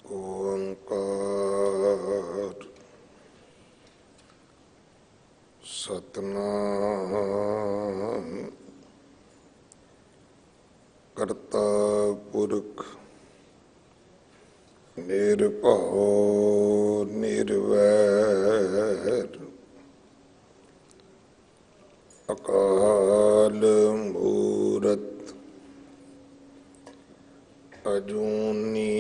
ओंकार सतनाम करता पुरख निर्भव निर्वैर अकाल मूरत अजूनी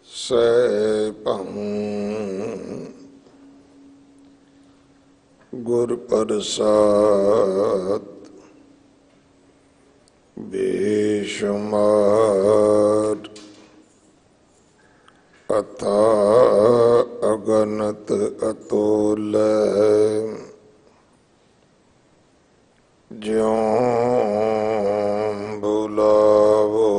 सैभं गुर प्रसाद बेशुमार अथा अगनत अतुल ज्यों बुलावो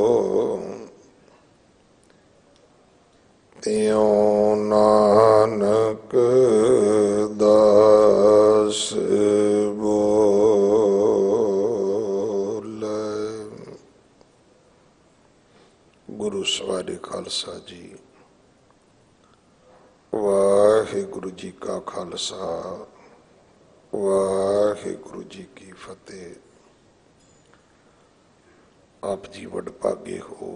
त्यों नानक दास बोले। गुरु सवारे खालसा जी। वाहिगुरु जी का खालसा वाहिगुरु जी की फतेह। आप जी वडभागे हो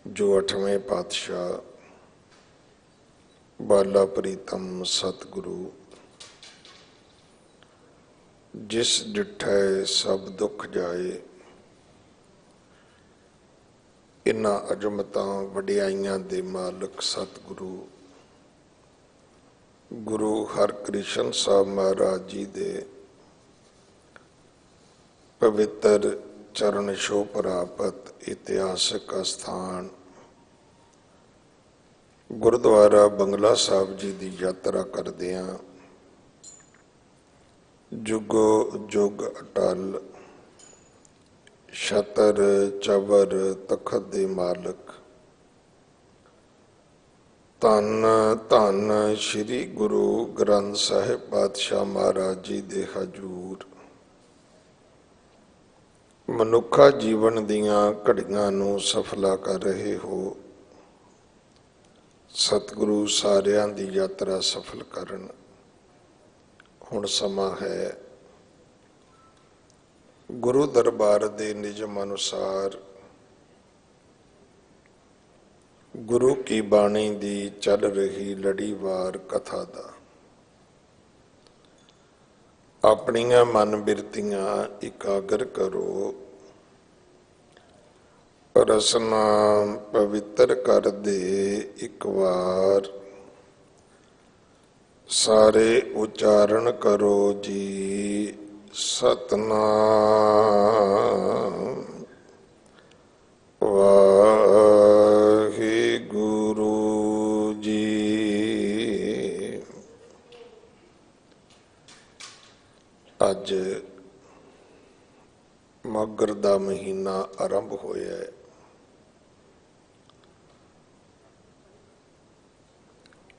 जो 8वें पातशाह बाला प्रीतम सतगुरु जिस डिठै सब दुख जाए, इन्हां अजमतां वडियाइयां दे मालक सतगुरु गुरु हरकृष्ण साहब महाराज जी दे पवित्र चरण छोह प्राप्त इतिहासक स्थान गुरुद्वारा बंगला साहब जी की यात्रा करदियां जुगो जुग अटल छतर चबर तखत दे मालक धन धन श्री गुरु ग्रंथ साहिब पातशाह महाराज जी दे हजूर मनुखा जीवन दियां घड़ियां नूं सफला कर रहे हो। सतगुरु सारियां दी यात्रा सफल करन। हुण समा है गुरु दरबार दे निजम अनुसार गुरु की बाणी दी चल रही लड़ीवार कथा दा अपनियां मन बिरतियां इकागर करो, रसना पवित्र कर दे एक बार, सारे उच्चारण करो जी सतनाम वाहिगुरु जी। अज मगर दा महीना आरंभ होया है।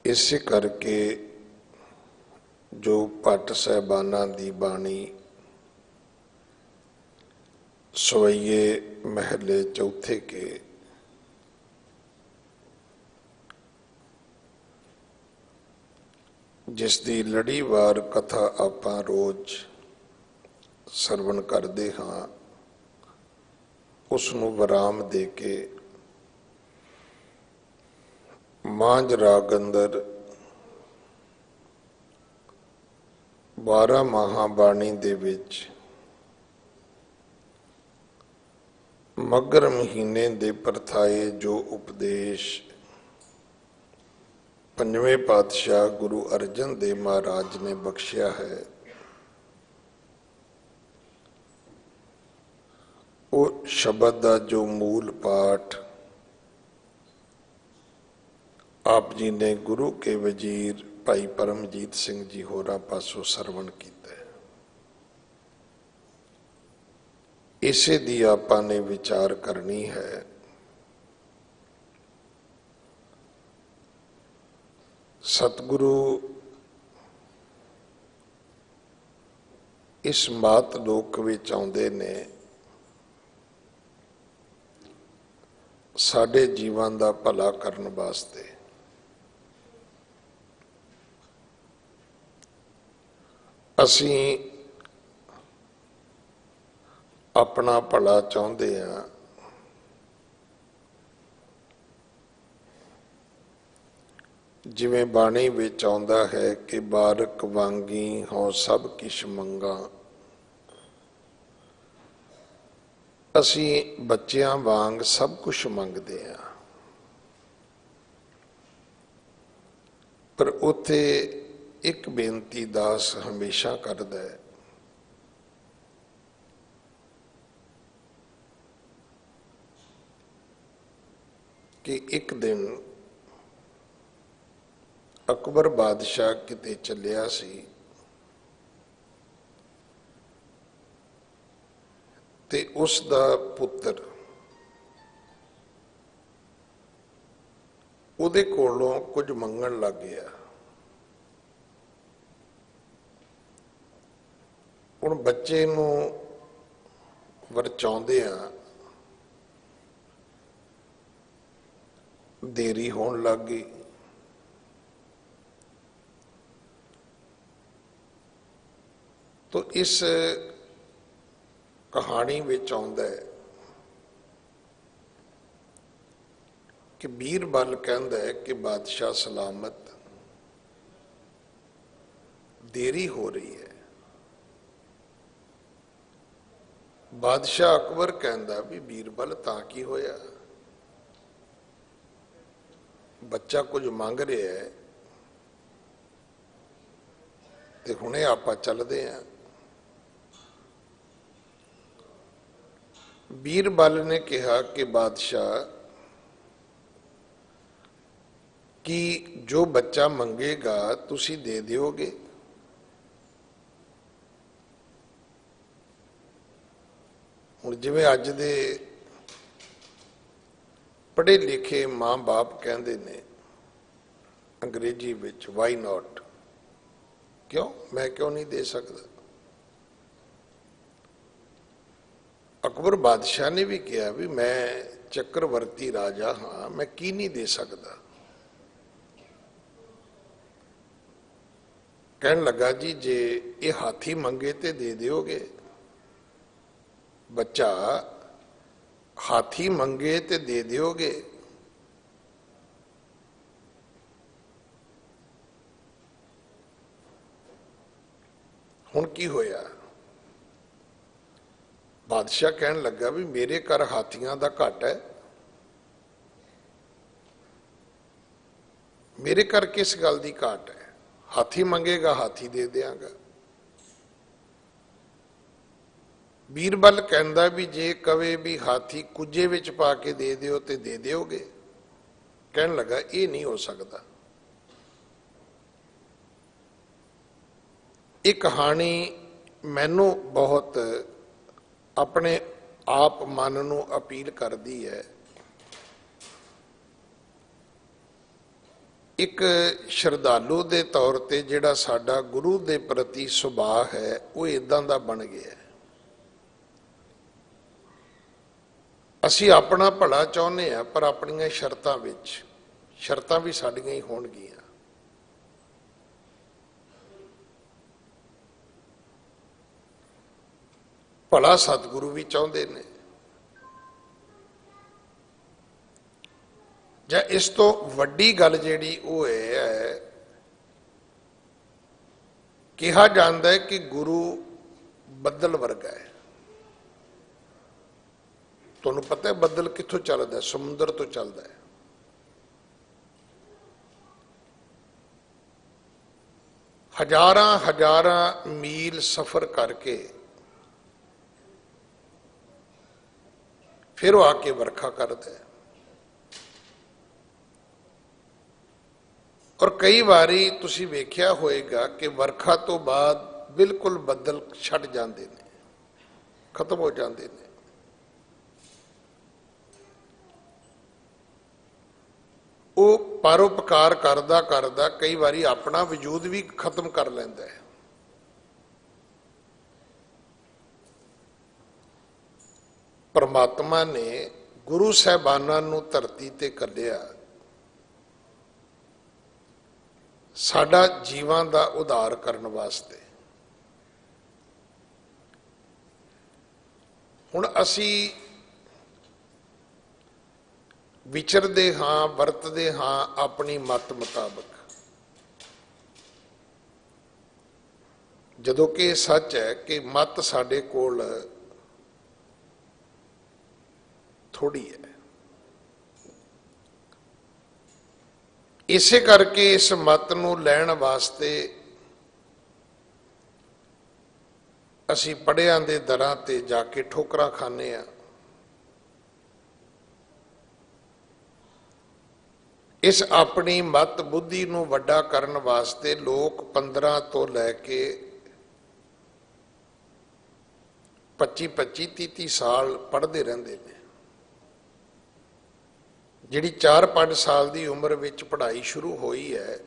इसे करके जो भट्ट साहबाना दी बाणी सवैये महले चौथे के जिसकी लड़ीवार कथा आपां रोज सरवण करते हाँ, उसनूं विराम दे के मांझ राग अंदर 12 महाबाणी दे विच मगर महीने दे परथाए जो उपदेश 5वें पातशाह गुरु अर्जन देव महाराज ने बख्शिया है, वो शब्द का जो मूल पाठ आप जी ने गुरु के वजीर भाई परमजीत सिंह जी होरां पासों सरवण किया है। इसे दी आपां ने विचार करनी है। सतगुरु इस मात लोक विच आउंदे ने साडे जीवन का भला करन वास्ते असीं अपना भला चाहुंदे हां। जिवें बाणी विच आउंदा है कि बारक वांगी हों सब किश मंगा, असीं बच्चियां वांग सब कुछ मंगदे हां। पर उत्थे एक बेनती दास हमेशा करदा है कि एक दिन अकबर बादशाह किते चलिया सी ते उसदा पुत्र उहदे कोलों कुछ मंगण लग गया। हुण बच्चे नूं वरचाउंदिआं देरी होण लग गई। तो इस कहानी विच आउंदा है कि बीरबल कहंदा है कि बादशाह सलामत, देरी हो रही है। बादशाह अकबर कहंदा भी बीरबल तां की होया, बच्चा कुछ मंग रहा है ते हुणे आपां चलदे हां। बीरबल ने कहा कि बादशाह कि जो बच्चा मंगेगा तुसी दे दिओगे? हुण जिवें अज दे पढ़े लिखे मां बाप कहंदे ने अंग्रेजी विच वाई नॉट, क्यों मैं क्यों नहीं दे सकदा? अकबर बादशाह ने भी कहा भी मैं चक्रवर्ती राजा हाँ, मैं की नहीं दे सकदा। कहन लगा जी जे ये हाथी मंगे ते दे दिओगे? बच्चा हाथी मंगे ते दे दिओगे? हुण की होया? बादशाह कहन लगा भी मेरे घर हाथियां दा घट है, मेरे घर किस गल दी घाट है? हाथी मंगेगा हाथी दे देंगा। बीरबल कहंदा भी जे कवे भी हाथी कुजे विच पा के दे दिओ ते दे दिओगे? कहन लगा ये नहीं हो सकता। ये कहानी मैनू बहुत अपने आप मन नू अपील करती है। एक श्रद्धालु के तौर पर जिहड़ा साडा गुरु के प्रति सुभाव है वो इदां दा बन गया है। असी अपना भला चाहुंदे हां पर अपनियां शर्तां विच, शर्तां भी साडियां ही होणगियां। भला सतगुरु भी चाहुंदे ने। जां इस तो वड्डी गल जिहड़ी वो है, कहा जाता है कि गुरु बदल वर्गा है। तुहानूं पता है बदल कित्थों चलदा है? समुद्र तो चलदा है। हजारां हजारां मील सफर करके फिर वो आके वर्खा करता है। और कई बारी तुसी वेख्या होएगा कि वर्खा तो बाद बिल्कुल बदल छट जाते हैं, खत्म हो जाते हैं। वो परोपकार करदा करदा कई बारी अपना वजूद भी खत्म कर लैंदा है। परमात्मा ने ਗੁਰੂ ਸਾਹਿਬਾਨਾਂ ਨੂੰ ਧਰਤੀ ਤੇ ਘੱਲਿਆ ਸਾਡਾ ਜੀਵਾਂ ਦਾ ਉਧਾਰ ਕਰਨ ਵਾਸਤੇ। ਹੁਣ ਅਸੀਂ ਵਿਚਰਦੇ ਹਾਂ, ਵਰਤਦੇ ਹਾਂ ਆਪਣੀ ਮਤ ਮੁਤਾਬਕ, ਜਦੋਂ ਕਿ ਇਹ ਸੱਚ ਹੈ ਕਿ ਮਤ ਸਾਡੇ ਕੋਲ ਥੋੜੀ ਹੈ। ਇਸੇ ਕਰਕੇ ਇਸ ਮਤ ਨੂੰ ਲੈਣ ਵਾਸਤੇ ਅਸੀਂ ਪੜ੍ਹਿਆਂ ਦੇ ਦਰਾਂ ਤੇ ਜਾ ਕੇ ਠੋਕਰਾਂ ਖਾਂਦੇ ਆ। ਇਸ ਆਪਣੀ ਮਤ ਬੁੱਧੀ ਨੂੰ ਵੱਡਾ ਕਰਨ ਵਾਸਤੇ ਲੋਕ 15 ਤੋਂ ਲੈ ਕੇ 25-25, 30-30 ਸਾਲ ਪੜ੍ਹਦੇ ਰਹਿੰਦੇ ਨੇ। ਜਿਹੜੀ 4-5 ਸਾਲ ਦੀ ਉਮਰ ਵਿੱਚ ਪੜ੍ਹਾਈ ਸ਼ੁਰੂ ਹੋਈ ਹੈ,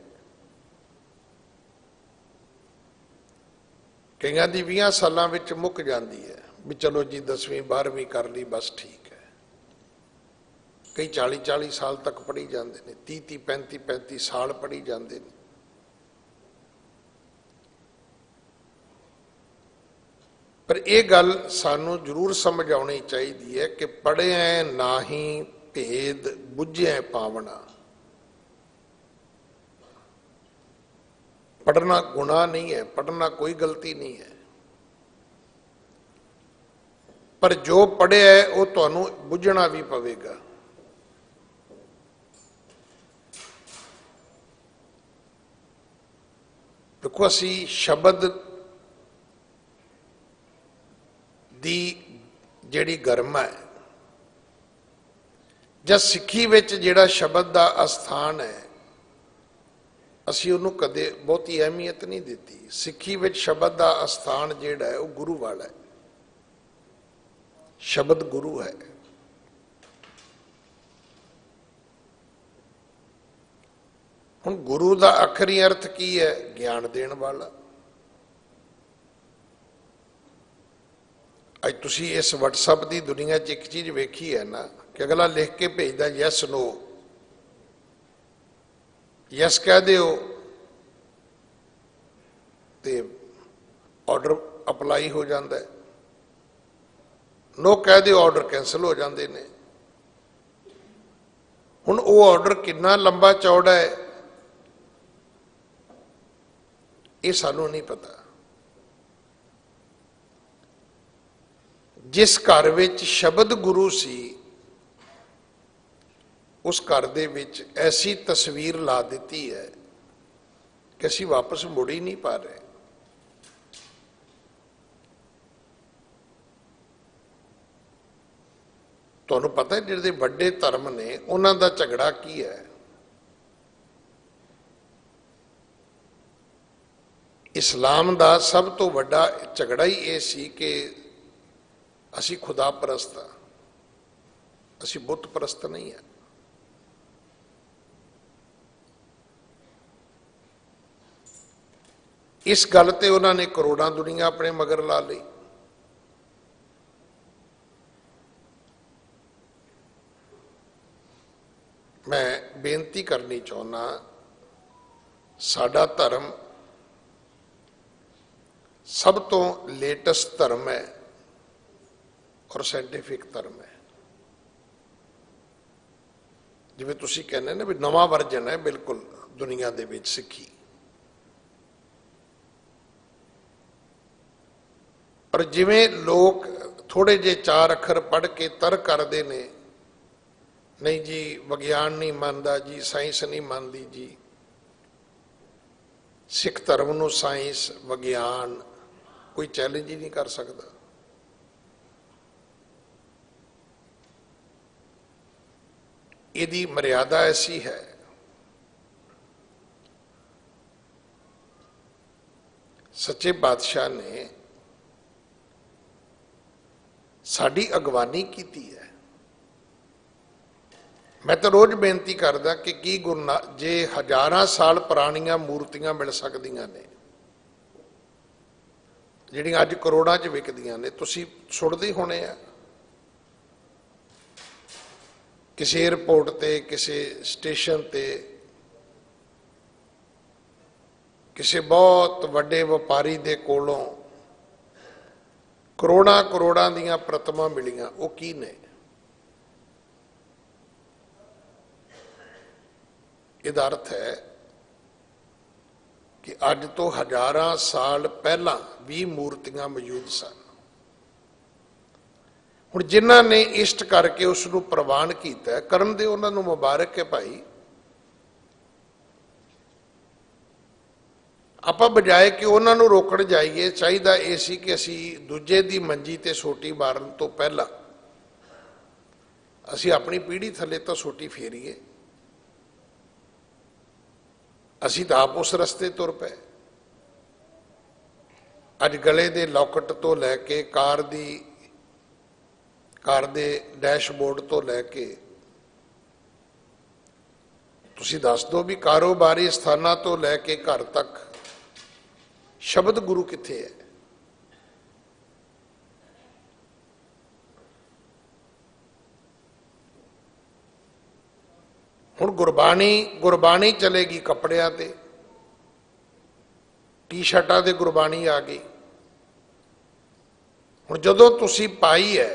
ਕਈਆਂ ਦੀ 20 ਸਾਲਾਂ ਵਿੱਚ ਮੁੱਕ ਜਾਂਦੀ ਹੈ ਵੀ ਚਲੋ ਜੀ 10ਵੀਂ 12ਵੀਂ ਕਰ ਲਈ ਬਸ ਠੀਕ ਹੈ। ਕਈ 40-40 ਸਾਲ ਤੱਕ ਪੜ੍ਹੀ ਜਾਂਦੇ ਨੇ, 30-30, 35-35 ਸਾਲ ਪੜ੍ਹੀ ਜਾਂਦੇ ਨੇ। ਪਰ ਇਹ ਗੱਲ ਸਾਨੂੰ ਜ਼ਰੂਰ ਸਮਝ ਆਉਣੀ ਚਾਹੀਦੀ ਹੈ ਕਿ ਪੜ੍ਹਿਐ ਨਾਹੀਂ ਭੇਦ ਬੁੱਝਿਐ ਪਾਵਣਾ। ਪੜ੍ਹਨਾ ਗੁਨਾਹ ਨਹੀਂ ਹੈ, ਪੜ੍ਹਨਾ ਕੋਈ ਗਲਤੀ ਨਹੀਂ ਹੈ, ਪਰ ਜੋ ਪੜ੍ਹਿਆ ਹੈ ਉਹ ਤੁਹਾਨੂੰ ਬੁੱਝਣਾ ਵੀ ਪਵੇਗਾ। ਦੇਖੋ, ਅਸੀਂ ਸ਼ਬਦ ਦੀ ਜਿਹੜੀ ਗਰਮਾ ਹੈ ਜਾਂ ਸਿੱਖੀ ਵਿੱਚ ਜਿਹੜਾ ਸ਼ਬਦ ਦਾ ਅਸਥਾਨ ਹੈ, ਅਸੀਂ ਉਹਨੂੰ ਕਦੇ ਬਹੁਤੀ ਅਹਿਮੀਅਤ ਨਹੀਂ ਦਿੱਤੀ। ਸਿੱਖੀ ਵਿੱਚ ਸ਼ਬਦ ਦਾ ਅਸਥਾਨ ਜਿਹੜਾ ਹੈ ਉਹ ਗੁਰੂ ਵਾਲਾ ਹੈ। ਸ਼ਬਦ ਗੁਰੂ ਹੈ। ਹੁਣ ਗੁਰੂ ਦਾ ਆਖਰੀ ਅਰਥ ਕੀ ਹੈ? ਗਿਆਨ ਦੇਣ ਵਾਲਾ। ਅੱਜ ਤੁਸੀਂ ਇਸ WhatsApp ਦੀ ਦੁਨੀਆ 'ਚ ਇੱਕ ਚੀਜ਼ ਵੇਖੀ ਹੈ ਨਾ ਕਿ ਅਗਲਾ ਲਿਖ ਕੇ ਭੇਜਦਾ ਯੈਸ ਨੋ, ਯੈਸ ਕਹਿ ਦਿਓ ਤੇ ਆਰਡਰ ਅਪਲਾਈ ਹੋ ਜਾਂਦਾ ਹੈ, ਨੋ ਕਹਿ ਦਿਓ ਆਰਡਰ ਕੈਂਸਲ ਹੋ ਜਾਂਦੇ ਨੇ। ਹੁਣ ਉਹ ਆਰਡਰ ਕਿੰਨਾ ਲੰਬਾ ਚੌੜਾ ਹੈ ਇਹ ਸਾਨੂੰ ਨਹੀਂ ਪਤਾ। ਜਿਸ ਘਰ ਵਿੱਚ ਸ਼ਬਦ ਗੁਰੂ ਸੀ ਉਸ ਘਰ ਦੇ ਵਿੱਚ ਐਸੀ ਤਸਵੀਰ ਲਾ ਦਿੱਤੀ ਹੈ ਕਿ ਅਸੀਂ ਵਾਪਸ ਮੁੜ ਹੀ ਨਹੀਂ ਪਾ ਰਹੇ। ਤੁਹਾਨੂੰ ਪਤਾ ਹੈ ਜਿਹੜੇ ਵੱਡੇ ਧਰਮ ਨੇ ਉਹਨਾਂ ਦਾ ਝਗੜਾ ਕੀ ਹੈ? ਇਸਲਾਮ ਦਾ ਸਭ ਤੋਂ ਵੱਡਾ ਝਗੜਾ ਹੀ ਇਹ ਸੀ ਕਿ ਅਸੀਂ ਖੁਦਾ ਪ੍ਰਸਤ ਹਾਂ, ਅਸੀਂ ਬੁੱਤ ਪ੍ਰਸਤ ਨਹੀਂ ਹਾਂ। ਇਸ ਗੱਲ ਤੇ ਉਹਨਾਂ ਨੇ ਕਰੋੜਾਂ ਦੁਨੀਆ ਆਪਣੇ ਮਗਰ ਲਾ ਲਈ। ਮੈਂ ਬੇਨਤੀ ਕਰਨੀ ਚਾਹੁੰਦਾ, ਸਾਡਾ ਧਰਮ ਸਭ ਤੋਂ ਲੇਟੈਸਟ ਧਰਮ ਹੈ ਔਰ ਸਾਇੰਟੀਫਿਕ ਧਰਮ ਹੈ। ਜਿਵੇਂ ਤੁਸੀਂ ਕਹਿੰਦੇ ਨੇ ਵੀ ਨਵਾਂ ਵਰਜਨ ਹੈ ਬਿਲਕੁਲ ਦੁਨੀਆ ਦੇ ਵਿੱਚ ਸਿੱਖੀ। ਪਰ ਜਿਵੇਂ ਲੋਕ ਥੋੜੇ ਜਿਹੇ 4 ਅੱਖਰ ਪੜ੍ਹ ਕੇ ਤਰਕ ਕਰਦੇ ਨੇ, ਨਹੀਂ ਜੀ ਵਿਗਿਆਨ ਨਹੀਂ ਮੰਨਦਾ ਜੀ, ਸਾਇੰਸ ਨਹੀਂ ਮੰਨਦੀ ਜੀ, ਸਿੱਖ ਧਰਮ ਨੂੰ ਸਾਇੰਸ ਵਿਗਿਆਨ ਕੋਈ ਚੈਲੰਜ ਹੀ ਨਹੀਂ ਕਰ ਸਕਦਾ। ਇਹਦੀ ਮਰਿਆਦਾ ਐਸੀ ਹੈ, ਸੱਚੇ ਪਾਤਸ਼ਾਹ ਨੇ ਸਾਡੀ ਅਗਵਾਨੀ ਕੀਤੀ ਹੈ। ਮੈਂ ਤਾਂ ਰੋਜ਼ ਬੇਨਤੀ ਕਰਦਾ ਕਿ ਕੀ ਜੇ 1000 ਸਾਲ ਪੁਰਾਣੀਆਂ ਮੂਰਤੀਆਂ ਮਿਲ ਸਕਦੀਆਂ ਨੇ ਜਿਹੜੀਆਂ ਅੱਜ ਕਰੋੜਾਂ 'ਚ ਵਿਕਦੀਆਂ ਨੇ, ਤੁਸੀਂ ਸੁਣਦੇ ਹੋਣੇ ਆ किसी एयरपोर्ट ते, किसी स्टेशन ते किसी बहुत वड्डे व्यापारी दे कोलों करोड़ां करोड़ां दीयां प्रतिमा मिलियां, वो की ने? इहदा अर्थ है कि अज तो हजारां साल पहला भी मूर्तियां मौजूद सन। हुण जिन्हां ने इष्ट करके उसनूं प्रवान कीता, करन दे, उन्हां नूं मुबारक है भाई। ਆਪਾਂ ਬਜਾਏ कि ਉਹਨਾਂ ਨੂੰ ਰੋਕਣ ਜਾਈਏ, ਚਾਹੀਦਾ ਇਹ ਸੀ ਕਿ ਅਸੀਂ ਦੂਜੇ ਦੀ ਮੰਜੀ ਤੇ ਸੋਟੀ ਮਾਰਨ ਤੋਂ ਪਹਿਲਾਂ ਅਸੀਂ ਆਪਣੀ ਪੀੜ੍ਹੀ ਥੱਲੇ ਤਾਂ ਸੋਟੀ ਫੇਰੀਏ। ਅਸੀਂ ਤਾਂ ਆਪ ਉਸ ਰਸਤੇ ਤੁਰ ਪਏ। ਅੱਜ ਗਲੇ ਦੇ ਲੌਕਟ ਤੋਂ ਲੈ ਕੇ ਕਾਰ ਦੇ ਡੈਸ਼ਬੋਰਡ ਤੋਂ ਲੈ ਕੇ ਤੁਸੀਂ ਦੱਸ ਦਿਓ ਵੀ ਕਾਰੋਬਾਰੀ ਸਥਾਨਾਂ ਤੋਂ ਲੈ ਕੇ ਘਰ ਤੱਕ शब्द गुरु किथे है? हुण गुरबाणी चलेगी कपड़ियां ते, टी शर्टां ते गुरबाणी आ गई। हुण जदों तुसीं पाई है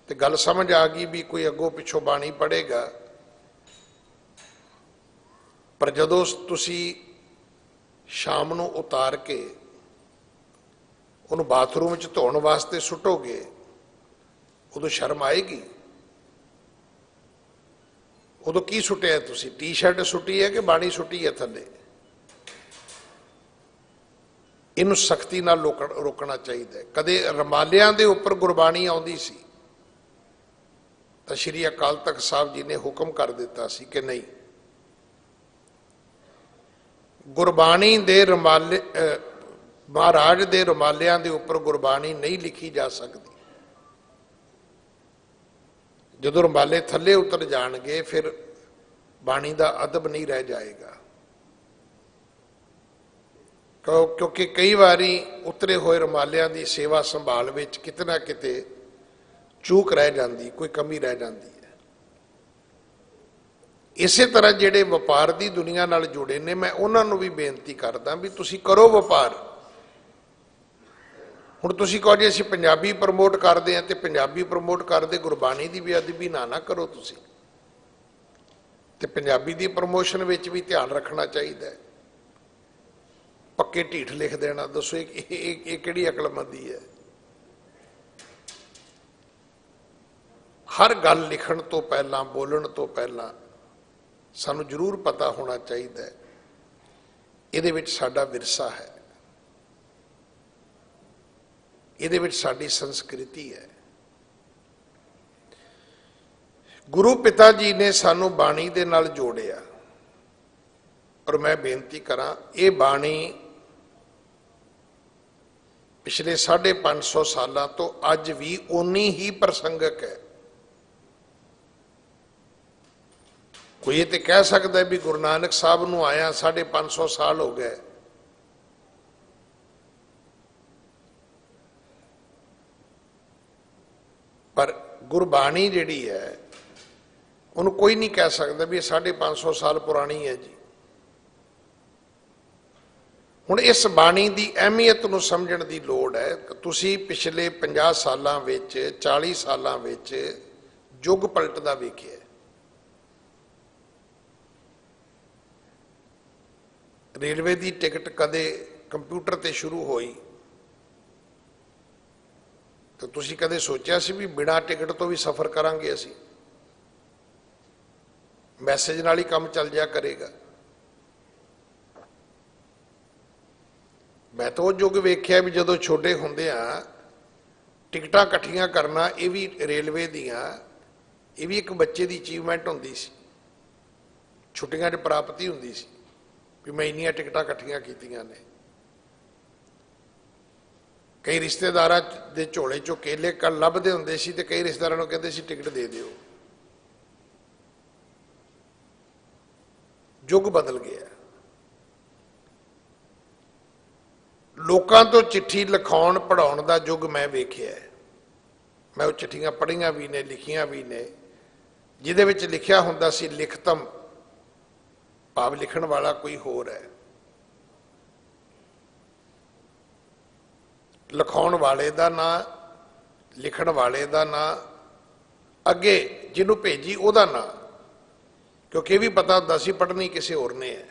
ते गल समझ आ गई भी कोई अगों पिछों बाणी पढ़ेगा, पर जदों तुसीं शाम ਨੂੰ उतार के ਉਹਨੂੰ ਬਾਥਰੂਮ 'ਚ ਧੋਣ ਵਾਸਤੇ ਸੁੱਟੋਗੇ, ਉਦੋਂ ਸ਼ਰਮ ਆਏਗੀ। ਉਦੋਂ ਕੀ ਸੁੱਟਿਆ ਤੁਸੀਂ? ਟੀ ਸ਼ਰਟ ਸੁੱਟੀ ਹੈ ਕਿ ਬਾਣੀ ਸੁੱਟੀ ਹੈ ਥੱਲੇ? ਇਹਨੂੰ ਸਖਤੀ ਨਾਲ ਰੋਕਣਾ ਚਾਹੀਦਾ ਹੈ। ਕਦੇ ਰਮਾਲਿਆਂ ਦੇ ਉੱਪਰ ਗੁਰਬਾਣੀ ਆਉਂਦੀ ਸੀ ਤਾਂ ਸ਼੍ਰੀ ਅਕਾਲ ਤਖਤ ਸਾਹਿਬ ਜੀ ਨੇ ਹੁਕਮ ਕਰ ਦਿੱਤਾ ਸੀ ਕਿ ਨਹੀਂ, गुरबाणी दे रमाले महाराज दे रमालियां दे उपर गुरबाणी नहीं लिखी जा सकती। जदों रमाले थले उतर जाणगे फिर बाणी दा अदब नहीं रह जाएगा। क्योंकि कई बारी उतरे हुए रमालियां दी सेवा संभाल विच किते ना किते चूक रह जाती, कोई कमी रह जाती है। इसे तरह जिहड़े वपार की दुनिया नाल जुड़े ने, मैं उन्होंने भी बेनती करदा भी तुसीं करो वपार। हुण तुसीं कहो जी असीं पंजाबी प्रमोट करदे हां ते पंजाबी प्रमोट करदे गुरबाणी की बेअदबी ना करो तुसीं, ते पंजाबी की प्रमोशन विच भी ध्यान रखना चाहिए। पक्के ढीठ लिख देना, दसो ये किहड़ी अकलमंदी है? हर गल लिखण तो पहलां, बोलण तो पहलां सानू जरूर पता होना चाहिए इहदे विच साडा विरसा है, इहदे विच साडी संस्कृति है। गुरु पिता जी ने सानू बाणी दे नाल जोड़िया, और मैं बेनती करा ये बाणी पिछले 550 साल तो अज भी उन्नी ही प्रसंगक है। कोई ये तो कह सकता है भी गुरु नानक साहब नूं आया 550 साल हो गए, पर गुरबाणी जिहड़ी है उन्होंने कोई नहीं कह सकता भी 550 साल पुरानी है जी। हुण इस बाणी की अहमियत नूं समझण की लोड़ है। तुसीं पिछले 50 सालां विच 40 सालां विच युग पलटदा वेखिआ। रेलवे की टिकट कदे कंप्यूटर ते शुरू हुई तो तुसीं कदे सोचिया सी भी बिना टिकट तो भी सफ़र करांगे असीं? मैसेज नाल ही काम चल जाया करेगा। मैं तो युग वेख्या भी जदों छोटे हुंदियां टिकटां इकट्ठियां करना, ये भी रेलवे दियां, ये भी एक बच्चे की अचीवमेंट हुंदी सी। छुट्टियां 'च प्राप्ति हुंदी सी भी मैं इन्नियां टिकटां इकट्ठियां कीतियां ने। कई रिश्तेदारां दे झोले चों केले कल लभदे हुंदे सी ते कई रिश्तेदारां नूं कहंदे सी टिकट दे दिओ। युग बदल गया। लोकां तो चिट्ठी लिखाउण पढ़ाउण दा युग मैं वेखिआ है। मैं वो चिट्ठियां पढ़ियां भी ने, लिखियां भी ने, ਜਿਹਦੇ ਵਿੱਚ ਲਿਖਿਆ ਹੁੰਦਾ ਸੀ ਲਿਖਤਮ, ਭਾਵ ਲਿਖਣ ਵਾਲਾ ਕੋਈ ਹੋਰ ਹੈ, ਲਿਖਾਉਣ ਵਾਲੇ ਦਾ ਨਾਂ, ਲਿਖਣ ਵਾਲੇ ਦਾ ਨਾਂ, ਅੱਗੇ ਜਿਹਨੂੰ ਭੇਜੀ ਉਹਦਾ ਨਾਂ, ਕਿਉਂਕਿ ਇਹ ਵੀ ਪਤਾ ਹੁੰਦਾ ਸੀ ਪੜ੍ਹਨੀ ਕਿਸੇ ਹੋਰ ਨੇ ਹੈ।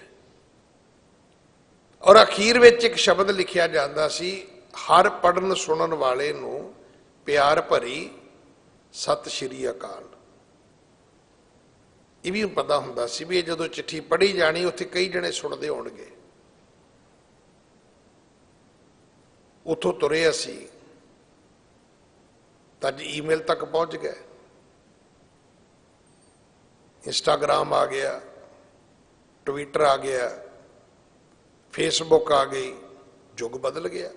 ਔਰ ਅਖੀਰ ਵਿੱਚ ਇੱਕ ਸ਼ਬਦ ਲਿਖਿਆ ਜਾਂਦਾ ਸੀ, ਹਰ ਪੜ੍ਹਨ ਸੁਣਨ ਵਾਲੇ ਨੂੰ ਪਿਆਰ ਭਰੀ ਸਤਿ ਸ਼੍ਰੀ ਅਕਾਲ। ਇਹ ਵੀ ਪਤਾ ਹੁੰਦਾ ਸੀ ਵੀ ਇਹ ਜਦੋਂ ਚਿੱਠੀ ਪੜ੍ਹੀ ਜਾਣੀ ਉੱਥੇ ਕਈ ਜਣੇ ਸੁਣਦੇ ਹੋਣਗੇ। ਉੱਥੋਂ ਤੁਰੇ ਅਸੀਂ ਤਾਂ ਅੱਜ ਈਮੇਲ ਤੱਕ ਪਹੁੰਚ ਗਏ, ਇੰਸਟਾਗ੍ਰਾਮ ਆ ਗਿਆ, ਟਵਿੱਟਰ ਆ ਗਿਆ, ਫੇਸਬੁੱਕ ਆ ਗਈ, ਯੁੱਗ ਬਦਲ ਗਿਆ।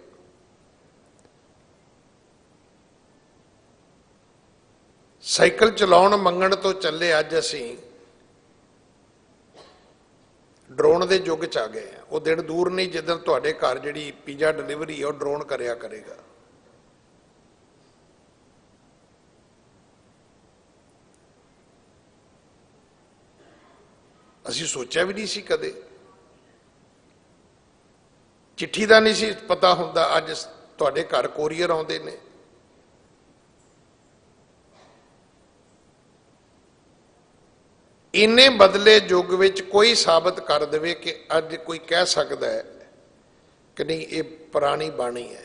ਸਾਈਕਲ ਚਲਾਉਣ ਮੰਗਣ ਤੋਂ ਚੱਲੇ ਅੱਜ ਅਸੀਂ ਡਰੋਨ ਦੇ ਯੁੱਗ ਚ ਆ ਗਏ ਆ। ਉਹ ਦਿਨ ਦੂਰ ਨਹੀਂ ਜਿੱਦਣ ਤੁਹਾਡੇ ਘਰ ਜਿਹੜੀ ਪੀਜ਼ਾ ਡਿਲੀਵਰੀ ਹੈ ਉਹ ਡਰੋਨ ਕਰਿਆ ਕਰੇਗਾ। ਅਸੀਂ ਸੋਚਿਆ ਵੀ ਨਹੀਂ ਸੀ ਕਦੇ, ਚਿੱਠੀ ਦਾ ਨਹੀਂ ਸੀ ਪਤਾ ਹੁੰਦਾ, ਅੱਜ ਤੁਹਾਡੇ ਘਰ ਕੋਰੀਅਰ ਆਉਂਦੇ ਨੇ। ਇੰਨੇ ਬਦਲੇ ਯੁੱਗ ਵਿੱਚ ਕੋਈ ਸਾਬਤ ਕਰ ਦੇਵੇ ਕਿ ਅੱਜ ਕੋਈ ਕਹਿ ਸਕਦਾ ਹੈ ਕਿ ਨਹੀਂ ਇਹ ਪੁਰਾਣੀ ਬਾਣੀ ਹੈ।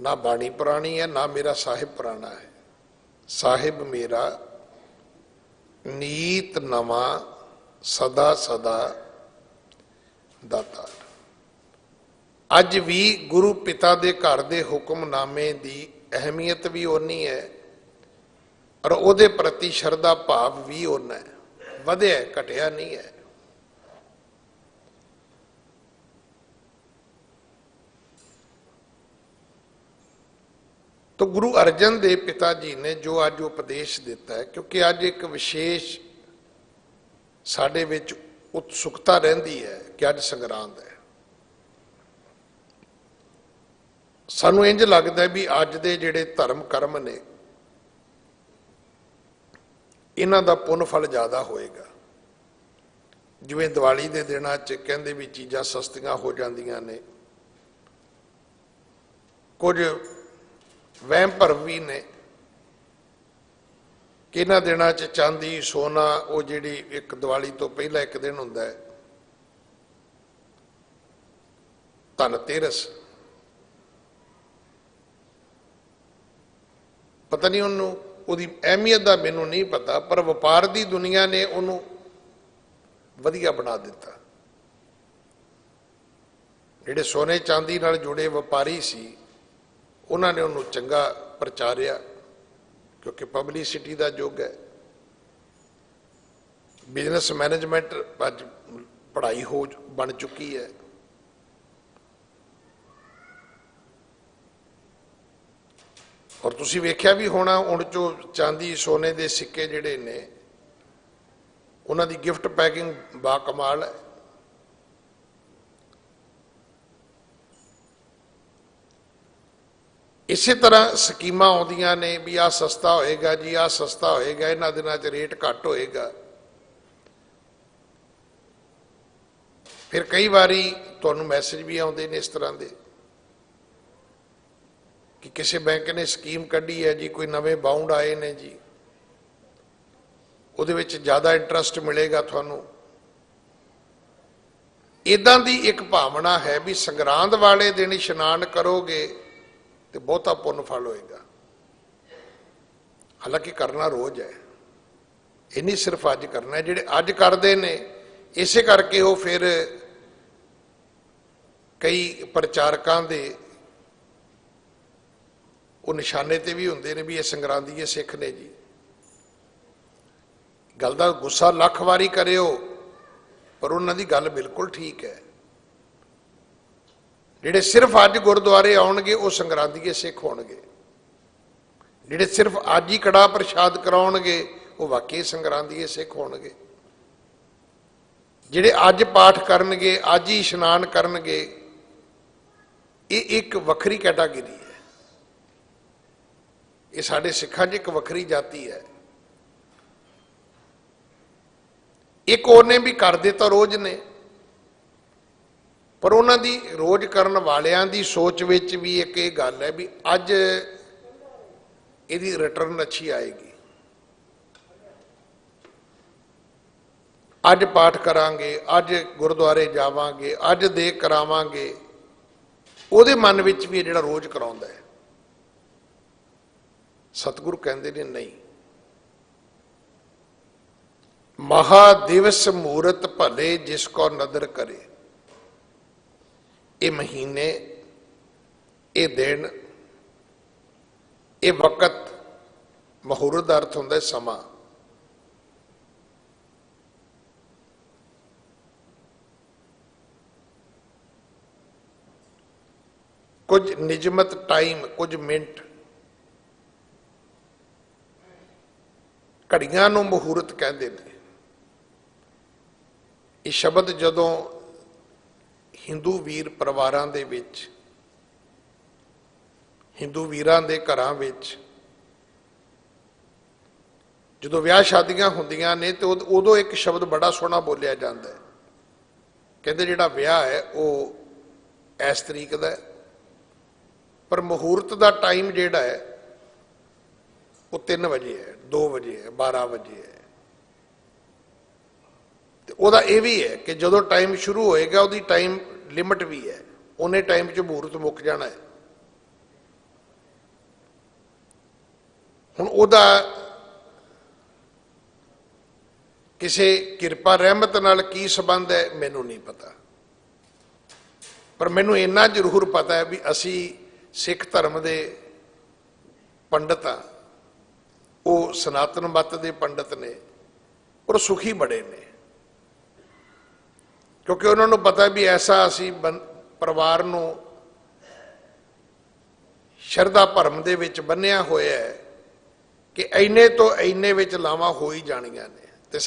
ਨਾ ਬਾਣੀ ਪੁਰਾਣੀ ਹੈ, ਨਾ ਮੇਰਾ ਸਾਹਿਬ ਪੁਰਾਣਾ ਹੈ। ਸਾਹਿਬ ਮੇਰਾ ਨੀਤ ਨਵਾਂ ਸਦਾ ਸਦਾ ਦਾਤਾ। ਅੱਜ ਵੀ ਗੁਰੂ ਪਿਤਾ ਦੇ ਘਰ ਦੇ ਹੁਕਮਨਾਮੇ ਦੀ ਅਹਿਮੀਅਤ ਵੀ ਓਨੀ ਹੈ ਔਰ ਉਹਦੇ ਪ੍ਰਤੀ ਸ਼ਰਧਾ ਭਾਵ ਵੀ ਓਨਾ ਹੈ, ਵਧਿਆ ਘਟਿਆ ਨਹੀਂ ਹੈ। तो गुरु अर्जन देव पिता जी ने जो अज उपदेश दिता है, क्योंकि अज एक विशेष साडे विच उत्सुकता रहिंदी है कि अज संगरांद है। सानू इंज लगदा है भी अज दे जिहड़े धर्म कर्म ने इन्हां दा पुण्य फल ज़्यादा होएगा। जिवें दिवाली दे दिनां च कहंदे भी चीज़ां सस्तियां हो जांदियां ने, कुछ वहम भरम भी ने कि इन्हां दिनां च चांदी सोना वो जिहड़ी एक दिवाली तो पहला एक दिन हुंदा है धनतेरस, पता नहीं उन्होंने ਉਹਦੀ ਅਹਿਮੀਅਤ ਦਾ ਮੈਨੂੰ नहीं पता, पर ਵਪਾਰ ਦੀ ਦੁਨੀਆ ਨੇ ਉਹਨੂੰ ਵਧੀਆ ਬਣਾ ਦਿੱਤਾ। ਜਿਹੜੇ ਸੋਨੇ ਚਾਂਦੀ ਨਾਲ ਜੁੜੇ ਵਪਾਰੀ ਸੀ ਉਹਨਾਂ ਨੇ ਉਹਨੂੰ ਚੰਗਾ ਪ੍ਰਚਾਰਿਆ, ਕਿਉਂਕਿ ਪਬਲਿਸਿਟੀ ਦਾ ਯੁੱਗ ਹੈ। ਬਿਜ਼ਨਸ ਮੈਨੇਜਮੈਂਟ ਅੱਜ ਪੜ੍ਹਾਈ ਹੋ ਬਣ ਚੁੱਕੀ ਹੈ। और तुसी वेख्या भी होना हुण जो चांदी सोने के सिक्के जिहड़े ने उन्हां दी गिफ्ट पैकिंग बा कमाल है। इसे तरह स्कीमां आउंदियां ने भी आ सस्ता होएगा जी, आ सस्ता होएगा, इन्हां दिनां च रेट घट होएगा। फिर कई बारी तुहानूं मैसेज भी आउंदे ने इस तरह के कि किसी बैंक ने स्कीम कढ़ी है जी, कोई नवे बाउंड आए ने जी, उहदे विच ज़्यादा इंटरस्ट मिलेगा थानू। इदां दी एक भावना है भी संगरांद वाले दिन इशनान करोगे तो बहुता पुण्य फल होएगा। हालांकि करना रोज है, ये नहीं सिर्फ अज करना है। जिहड़े अज करते ने इसे करके वो फिर कई प्रचारकां दे वो निशाने ते भी होंदे ने भी ये संगरांदीए सिख ने जी। गल दा गुस्सा लख वारी करियो पर उन्हां दी गल बिल्कुल ठीक है। जिहड़े सिर्फ अज गुरुद्वारे आउणगे वो संगरांदीए सिख होणगे, जिहड़े सिर्फ अज ही कड़ा प्रशाद कराउणगे वो वाकई संगरांदीए सिख होणगे, जिहड़े अज पाठ करनगे अज ही इशनान करनगे ये एक वखरी कैटागरी है। ये साडे सिखां 'च एक वखरी जाति है। एक ओने भी करदे तां रोज़ ने, पर उन्हां दी रोज़ करन वालियां दी सोच विच भी एक ये गल है भी अज इहदी रिटर्न अच्छी आएगी, अज पाठ करांगे, अज गुरुद्वारे जावांगे, अज दे करावांगे, ਉਹਦੇ मन विच भी जिहड़ा रोज़ कराउंदा है। सतगुरु कहंदे ने नहीं, महादिवस मूरत भले जिसको नदर करे। ये महीने, ये दिन, ये वक़्त, मुहूर्त का अर्थ हुंदा है समा। कुछ निजमत टाइम, कुछ मिनट, घड़ियां नूं मुहूर्त कहते हैं। ये शब्द जदों हिंदू वीर परिवारां दे विच, हिंदू वीरां दे घरां विच जदों विआह शादियां हुंदियां ने तो उदों एक शब्द बड़ा सोहना बोलिया जाता है। कहते जिहड़ा विआह है वो इस तरीक दा है, पर मुहूर्त का टाइम जिहड़ा है वो 3 बजे है, 2 बजे है, 12 बजे है। तो वह यह भी है कि जो टाइम शुरू होएगा उसकी टाइम लिमिट भी है, उन्ने टाइम च मुहूर्त मुक जाना है। हुण उहदा किसी किरपा रहमत नाल की संबंध है मैनू नहीं पता, पर मैनू इन्ना जरूर पता है भी असी सिख धर्म के पंडित हाँ, वो सनातन मत के पंडित ने और सुखी बड़े ने, क्योंकि उन्होंने पता भी ऐसा असी परिवार नूं शरधा भरम दे विच बन्निया होया है कि इन्ने तो इन्ने विच लावां हो ही जाणियां ने। ते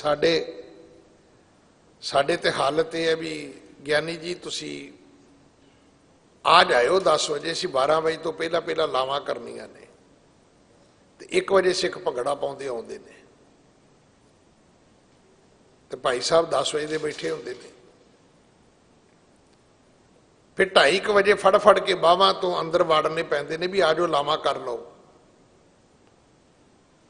साडे ते हालत यह है भी ज्ञानी जी तुसी आ जाओ 10 बजे, असीं 12 बजे तो पहला पहला लावां करनियां ने, ते 1 बजे सिख भगड़ा पाउंदे आउंदे ने, ते भाई साहब 10 बजे दे बैठे हुंदे ने। फिर 2:30 बजे फड़ फड़ के बाहां तो अंदर वाड़ने पैंदे ने भी आ जाओ लावां कर लो।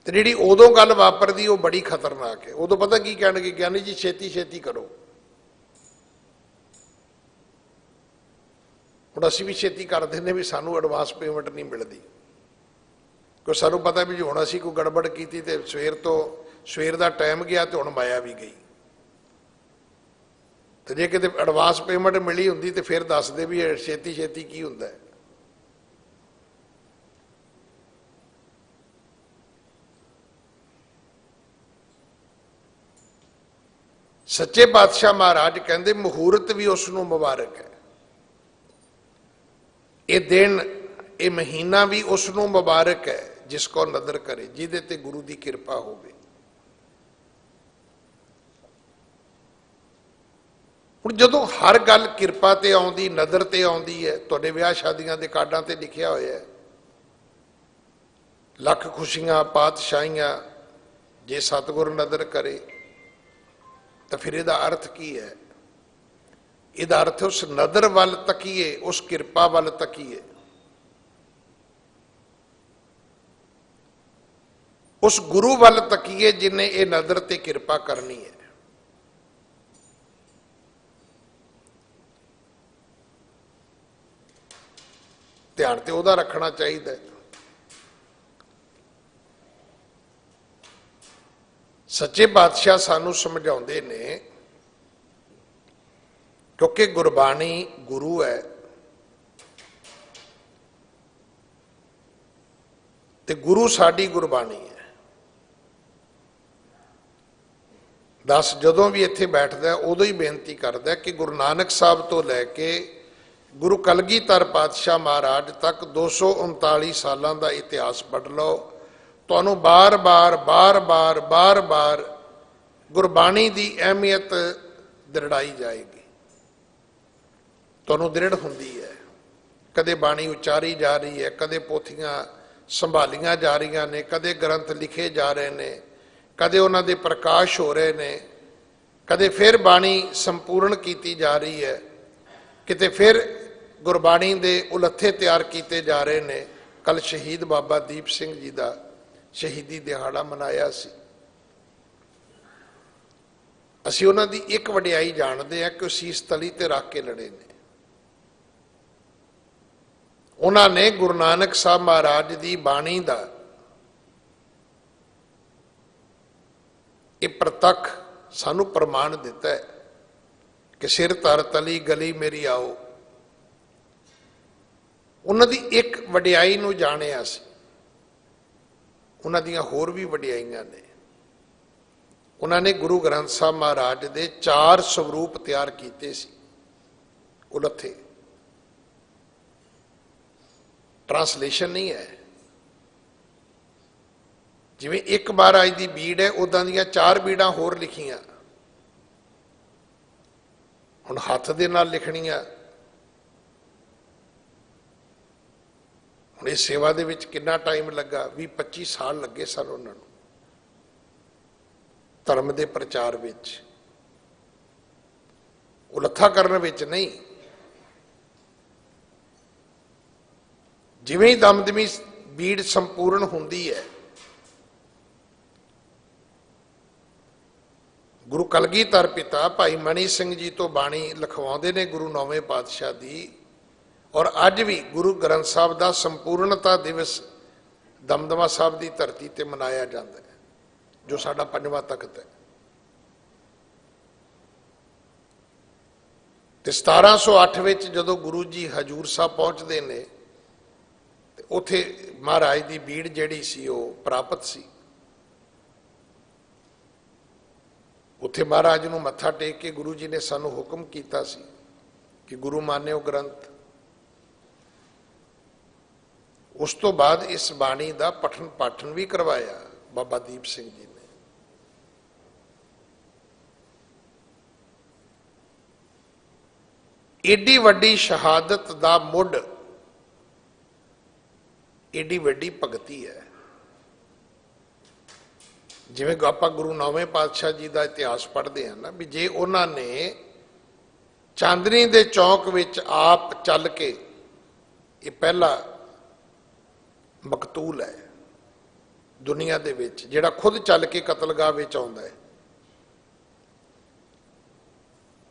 तो जिहड़ी उदों गल वापरदी वो बड़ी खतरनाक है। उदों पता की कहणगे, ज्ञानी जी छेती छेती करो। हुण असीं भी छेती कर दिंदे भी सानू एडवांस पेमेंट नहीं मिलती, क्योंकि सानू पता भी जो हुण असीं कोई गड़बड़ की तो सवेर का टाइम गया तो हुण माया भी गई। तो जे किते एडवांस पेमेंट मिली हुंदी तो फिर दसदे भी छेती छेती की हुंदा है। सच्चे पातशाह महाराज कहते मुहूर्त भी उसनूं मुबारक है, ये दिन ये महीना भी उसनूं मुबारक है जिसको नदर करे, जिहदे ते गुरु की कृपा होवे। हुण जदों हर गल किरपा ते आउंदी, नदर ते आउंदी है, तुहाडे विआह शादियां दे कार्डां ते लिखिया होया है लख खुशियां पातशाहियां जे सतगुर नदर करे, तो फिर इसका अर्थ की है? इसका अर्थ उस नदर वल तकीए, उस किरपा वल तकीए, उस गुरु वल तकीए जिन्हें ये नदर ते किरपा करनी है। ध्यान ते उहदा रखना चाहिए। सच्चे पातशाह सानू समझाउंदे ने, क्योंकि गुरबाणी गुरु है ते गुरु साडी गुरबाणी है। दस जदों भी इत्थे बैठदा उदों ही बेनती करदा कि गुरु नानक साहब तो लैके गुरु कलगीधर पातशाह महाराज तक 239 सालों का इतिहास पढ़ लो, तुहानू बार बार बार बार बार बार गुरबाणी की अहमियत दृढ़ाई जाएगी, तुहानू दृढ़ हुंदी है। कदे बाणी उचारी जा रही है, कदे पोथियां संभालियां जा रही ने, कदे ग्रंथ लिखे जा रहे हैं, कदे उन्हां दे प्रकाश हो रहे हैं, कदे फिर बाणी संपूर्ण की जा रही है, किते फिर गुरबाणी दे उलथे तैयार किए जा रहे हैं। कल शहीद बाबा दीप सिंह जी का शहीदी दिहाड़ा मनाया सी। असी उन्हां दी एक वडियाई जानते हैं कि वो सीस तली ते रख के लड़े ने। उन्होंने गुरु नानक साहब महाराज की बाणी का ये प्रतख सानू प्रमाण दिता है कि सिर तर तली गली मेरी आओ। उन्होंने एक वडियाई नूं जानिया सी, उन्हां दियां होर भी वडियाइयां ने। उन्होंने गुरु ग्रंथ साहब महाराज के 4 स्वरूप तैयार किए सी, उलथे। ट्रांसलेशन नहीं है, जिवें एक महाराज की बीड़ है उदां दियां 4 बीड़ा होर लिखियां। हुण हथ दे नाल लिखणियां। हुण इस सेवा दे विच कितना टाइम लगा? 20-25 साल लगे सन उन्हां नूं धर्म के प्रचार विच, उलथा करन विच नहीं। जिवें ही दमदमी बीड़ संपूर्ण हुंदी है, गुरु कलगीधर पिता भाई मनी सिंह जी तो बाणी लिखवाते ने गुरु 9वें पातशाह की। और अज भी गुरु ग्रंथ साहब का संपूर्णता दिवस दमदमा साहब की धरती ते मनाया जाता है, जो साडा 5वां तख्त है। ते 1708 विच जदों गुरु जी हजूर साहब पहुंचते ने, उथे महाराज की बीड़ जिहड़ी सी वो प्राप्त सी। उथे महाराज नूं मत्था टेक के गुरु जी ने सानू हुक्म किया सी कि गुरु मान्यो ग्रंथ। उस तो बाद इस बाणी का पठन पाठन भी करवाया बाबा दीप सिंह जी ने। एडी वड्डी शहादत दा मुढ़, एडी वड्डी भगती है। जिवें आपां गुरु 9वें पातशाह जी का इतिहास पढ़ते हैं ना, भी जे उन्होंने चांदनी दे चौक विच आप चल के, ये पहला मकतूल है दुनिया दे विच जिहड़ा खुद चल के कतलगाह विच आउंदा है।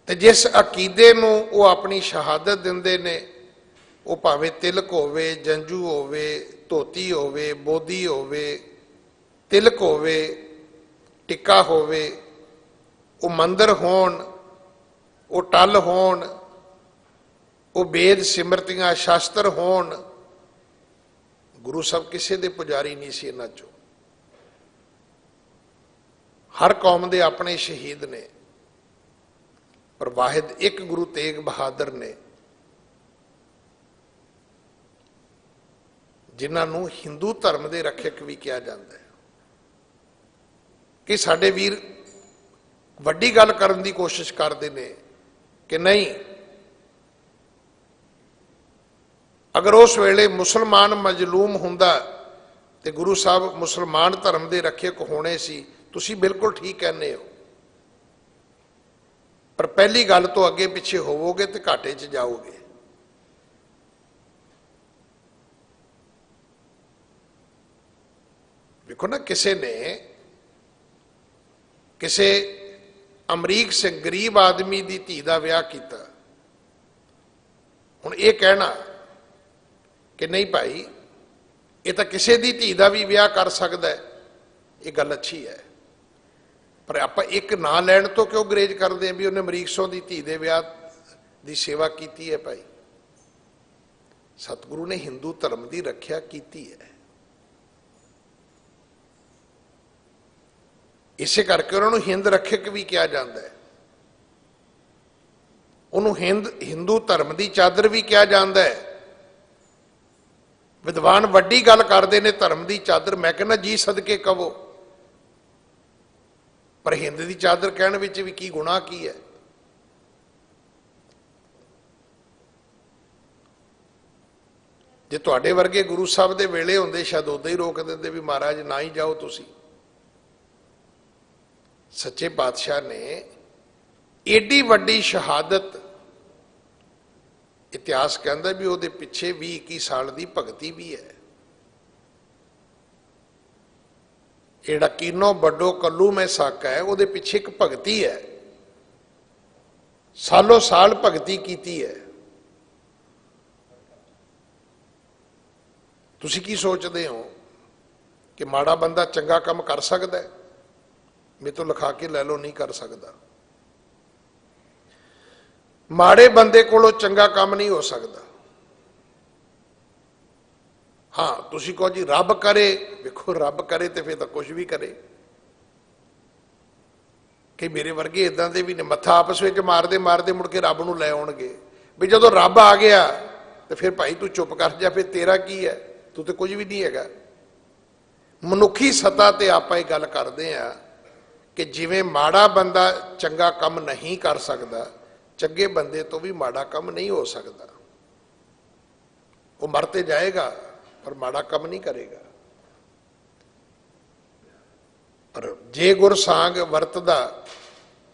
ते जिस अकीदे नूं वो अपनी शहादत दिंदे ने, वो भावें तिलक होवे, जंजू होवे, धोती होवे, बोधी होवे, तिलक होवे, टिक्का होवे, वो मंदिर होण, वो टल होण, वो वेद सिमरतियां शास्त्र होण। गुरु साहब किसी दे पुजारी नहीं सी इन्हां चों। हर कौम दे अपने शहीद ने, पर वाहिद एक गुरु तेग बहादुर ने जिन्होंने हिंदू धर्म के रक्षक भी कहा जाता है। कि साडे वीर वड्डी गल करन दी कोशिश करते हैं कि नहीं, अगर उस वेले मुसलमान मजलूम हुंदा ते गुरु साहब मुसलमान धर्म के रक्षक होने सी। तुसी बिल्कुल ठीक कहने हो, पर पहली गल तो अगे पिछे होवोगे तो घाटे च जाओगे। देखो ना, किसी ने किसी अमरीक से गरीब आदमी की धी का विआह किया। हुण ये कहना कि नहीं भाई, ये तो किसी की धी का भी विआह कर सकता है, ये गल अच्छी है। पर आप एक ना लैण तो क्यों गुरेज करते हैं भी उन्हें अमरीक सौ की धी के विआह की सेवा की है। भाई सतगुरु ने हिंदू धर्म की रक्षा की है, इसे करके उन्होंने हिंद रक्षक भी कहा जाता है। उन्होंने हिंदू धर्म की चादर भी कहा जाता है। विद्वान वड्डी गल करते हैं धर्म की चादर, मैं कहना जी सदके कहो, पर हिंद की चादर कहने विच भी की गुनाह की है। जे तुहाडे वर्गे गुरु साहब दे वेले हुंदे शायद उदों ही रोक दिंदे भी महाराज ना ही जाओ तुसी। सच्चे पातशाह ने एडी वड्डी शहादत, इतिहास कहता भी उहदे पिछे 20-21 साल की भगती भी है। एड़ा कीनो बड्डो कल्लू में साका है, उहदे पिछे एक भगती है, सालों साल भगती कीती है। तुसी की सोचते हो कि माड़ा बंदा चंगा काम कर सकता है? मेरे तो लिखा के लै लो, नहीं कर सकता। माड़े बंदे कोलों चंगा काम नहीं हो सकता। हाँ, तुसी कहो जी रब करे, देखो रब करे तो फिर तो कुछ भी करे। कि मेरे वर्गे इदां दे भी ने, मत्था आपस में मारते मारते मुड़ के रब नूं लै आउणगे भी जदों रब आ गया तो फिर भाई तू चुप कर जा, फिर तेरा की है, तू तो कुछ भी नहीं है। मनुखी सतह ते आपां इह गल करदे आ कि जिवें माड़ा बंदा चंगा काम नहीं कर सकता, चंगे बंदे तो भी माड़ा काम नहीं हो सकता। वो मरते जाएगा पर माड़ा काम नहीं करेगा। पर जे गुरसांग वरतदा,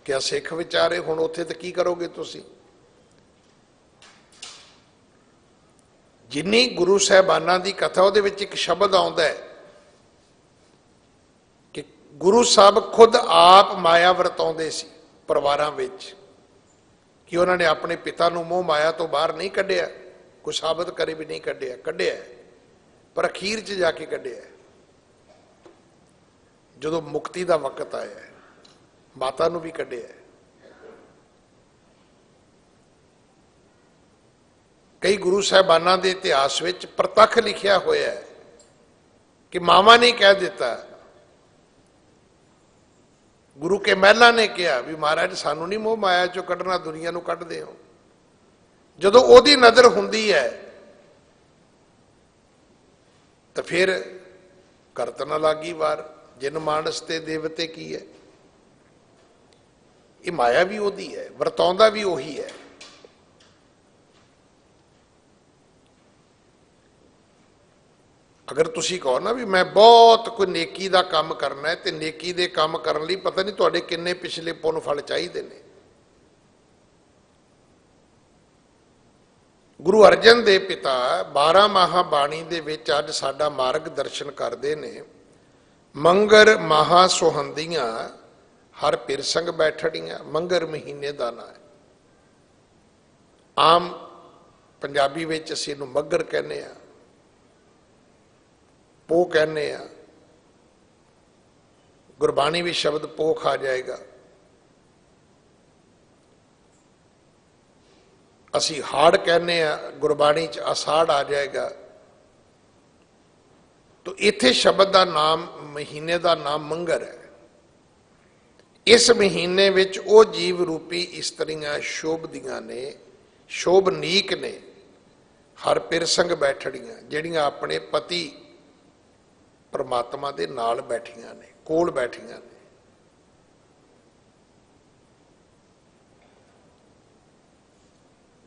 क्या सिख विचारे हुण उत्थे तो की करोगे तुसी? जिन्नी गुरु साहबाना की कथा उहदे विच एक शब्द आउंदा है कि गुरु साहब खुद आप माया वरताउंदे सी परिवारां विच, कि उन्होंने अपने पिता नूं मोह माया तो बाहर नहीं कढ़िया, कोई साबित करे भी नहीं कढ़िया, कढ़िया पर अखीर च जाके कढ़िया जदों मुक्ति का वक्त आया। माता नूं भी कढ़िया। कई गुरु साहबाना के इतिहास विच प्रतख लिखिया होया है कि मावा ने कह दिता, गुरु के महला ने कहा भी महाराज सानू नहीं मोह माया चो कढ़ना, दुनिया नूं कढ़दे हो। जदों ओदी नज़र हुंदी है तो फिर करत ना लागी वार, जिन मानस ते देवते की है। ये माया भी ओदी है, वरताउंदा भी ओही है। अगर तुसी कहो ना भी मैं बहुत कोई नेकी का काम करना है, तो नेकी दे काम करने लई पता नहीं तुहाडे किन्ने पिछले पुन फल चाहिए ने। गुरु अर्जन देव पिता 12 महाबाणी दे विच अज साडा मार्ग दर्शन करते ने। मंगर महा सुहंदियां हर पिरसंग बैठड़ियां, मंगर महीने का ना है। आम पंजाबी विच असीं इहनूं मगर कहने आ, पोह कहने आ, गुरबाणी भी शब्द पोह खा जाएगा। असी हाड़ कहने आ, गुरबाणी च असाड़ आ जाएगा। तो इत्थे शब्द का नाम, महीने का नाम मंगर है। इस महीने विच ओ जीव रूपी इस्त्रियां शोभदियां ने, शोभनीक ने, हर पिरसंग बैठड़ियां, जिहड़ियां अपने पति परमात्मा दे नाल बैठियां ने, कोल बैठियां ने।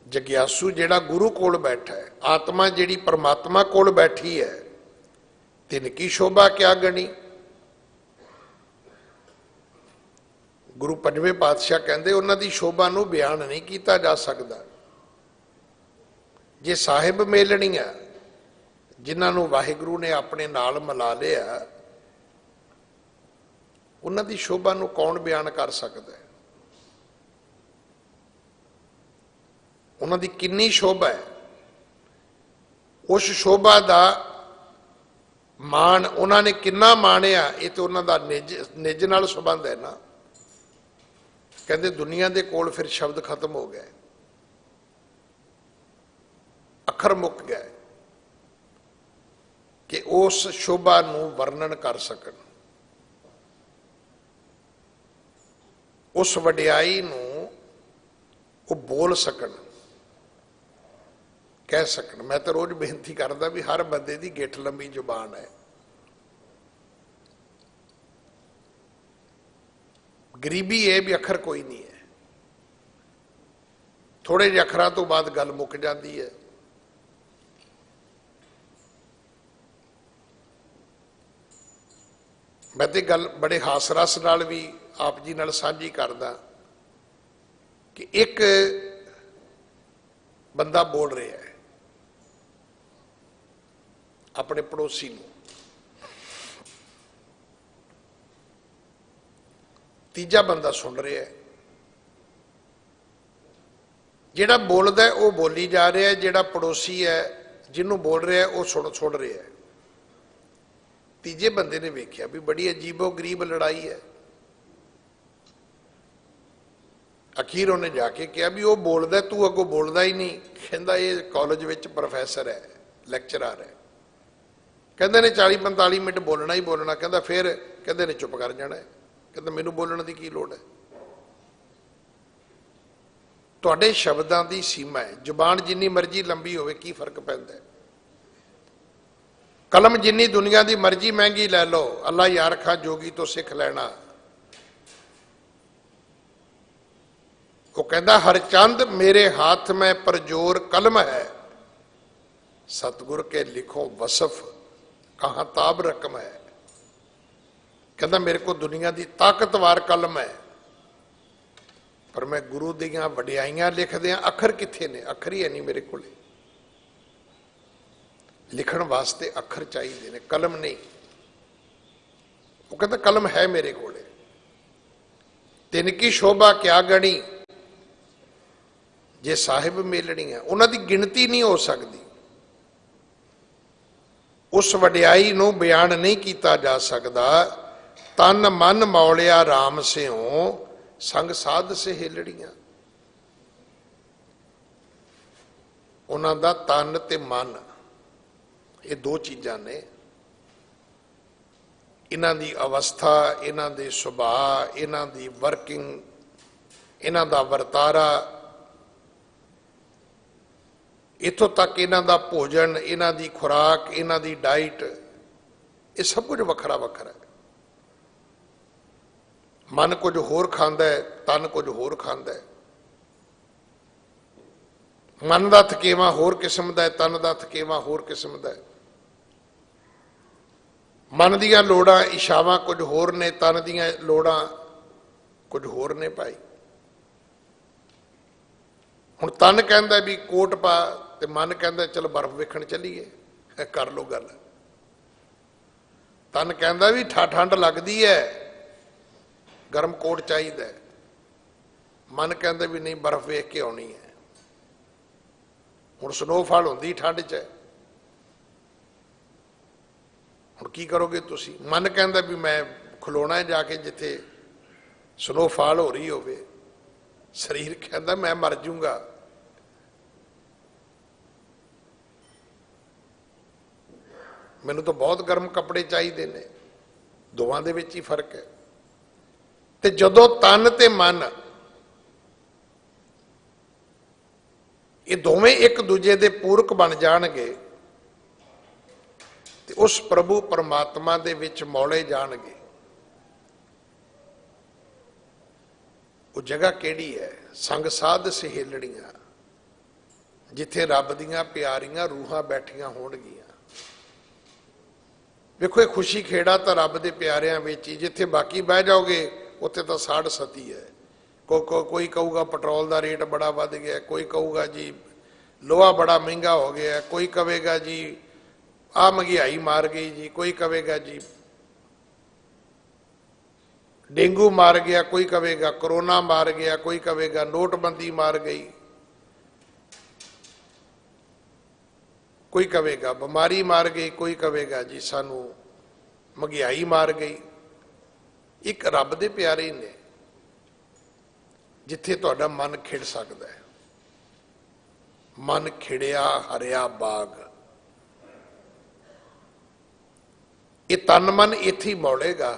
जग्यासू जिहड़ा गुरु कोल बैठा है, आत्मा जिहड़ी परमात्मा कोल बैठी है, तिनकी शोभा क्या गणी। गुरु पंजवें पातशाह कहते उन्हां दी शोभा नूं बयान नहीं किया जा सकता। जे साहिब मेलणियां जिन्हां नूं वाहिगुरू ने अपने नाल मिला लिया, उन्हां दी शोभा नूं कौन बयान कर सकता है? उन्हां दी किन्नी शोभा है, उस शोभा दा मान उन्होंने किन्ना माणिया, ये तो उन्हों का निज नाल संबंध है ना। कहते दुनिया के कोल फिर शब्द खत्म हो गए, अखर मुक गए कि उस शोभा नूं वर्णन कर सकन, उस वडियाई नूं वो बोल सकन, कह सकन। मैं तो रोज बेनती करदा भी हर बंदे दी गिठ लंबी जुबान है। गरीबी है भी अखर कोई नहीं है, थोड़े जे अखरां तो बाद गल मुक जाती है। मैं तो गल बड़े हास रस नाल भी आप जी नाल साझी करदा कि एक बंदा बोल रहा है अपने पड़ोसी नूं, तीजा बंदा सुन रहा है, जिहड़ा बोलदा है वो बोली जा रहा है, जिहड़ा पड़ोसी है जिन्हों बोल रहा है वो सुन रहा है। तीजे बंदे ने वेख्या भी बड़ी अजीबो गरीब लड़ाई है। अखीर उन्हें जाके कहा भी वो बोलदा, तू अगों बोलदा ही नहीं। कहंदा ये कॉलेज विच प्रोफैसर है, लैक्चरर है। कहंदे ने 40-45 मिनट बोलना ही बोलना। कहंदा फिर? कहंदे ने चुप कर जाना है। कहंदा मैनूं बोलण दी की लोड़ है? तुहाडे शब्दां दी सीमा है। जुबान जिन्नी मर्जी लंबी होवे की फर्क पैंदा है? कलम जिन्नी दुनिया की मर्जी महंगी लै लो, अल्लाह यार खा जोगी तो सिख लेना। वो कहता हर चंद मेरे हाथ में परजोर कलम है, सतगुर के लिखो वसफ कहाँ ताब रकम है। कहता मेरे को दुनिया की ताकतवर कलम है, पर मैं गुरु दियां वडियाइयां लिख दियां। अखर किथे ने? अखर ही है नहीं मेरे को। लिखण वास्ते अखर चाहिए ने, कलम नहीं। वो कहता कलम है मेरे को, तिनकी शोभा क्या गणी जे साहिब मेलनी है। उन्हां दी गिणती नहीं हो सकती, उस वडियाई नूं बयान नहीं किया जा सकता। तन मन मौलिया राम से हो, संग साध से हेलड़ियां। उन्हां दा तन ते मन ये दो चीज़ां ने। इन्हां दी अवस्था, इन्हां दे सुभाव, इन्हां दी वर्किंग, इन्हां दा वरतारा, इत्थों तक इन्हां दा भोजन, इन्हां दी खुराक, इन्हां दी डाइट, ये सब कुछ वखरा वखरा है। मन कुछ होर खांदा है, तन कुछ होर खांदा है। मन का थकेवा होर किस्म का है, तन का थकेवा होर किस्म का है। मन दियां लोड़ां इच्छावां कुछ होर ने, तन दियां लोड़ां कुछ होर ने भाई। हुण तन कहंदा भी कोट पा, ते मन कहंदा चल बर्फ वेखण चलीए, कर लो गल। तन कहंदा भी ठंड लगदी है, गर्म कोट चाहिदा। मन कहंदा भी नहीं बर्फ वेख के आउणी है। हुण स्नोफॉल हुंदी ठंड च, हुण की करोगे तुसी? मन कहंदा भी मैं खलोना है जाके जिथे स्नोफॉल हो रही होवे। शरीर कहंदा मैं मर जूंगा। मैनूं तो बहुत गर्म कपड़े चाहिए ने। दोवां दे विच ही फर्क है। ते जदों तन ते मन ये दोवें एक दूजे दे पूरक बन जाणगे, ते उस प्रभु परमात्मा दे विच मौले जाणगे। वो जगह केड़ी है? संग साध सहेलड़ियां, जिथे रब दियां प्यारियां रूहां बैठियां होणगियां। वेखो ये खुशी खेड़ा तो रब दे प्यारियां विच ही। जिथे बाकी बह जाओगे उत्थे तो साड़ सती है। कोई कहूगा पेट्रोल का रेट बड़ा वध गया, कोई कहूगा जी लोहा बड़ा महंगा हो गया, कोई कहेगा जी आ महंगाई मार गई जी, कोई कहेगा जी डेंगू मार गया, कोई कहेगा कोरोना मार गया, कोई कहेगा नोटबंदी मार गई, कोई कहेगा बीमारी मार गई, कोई कहेगा जी सानू महंगाई मार गई। एक रब दे प्यारे ने जिथे तुहाडा मन खिड़ सकता है। मन खिड़िया हरिया बाग, ये तन मन इत्थे ही मौलेगा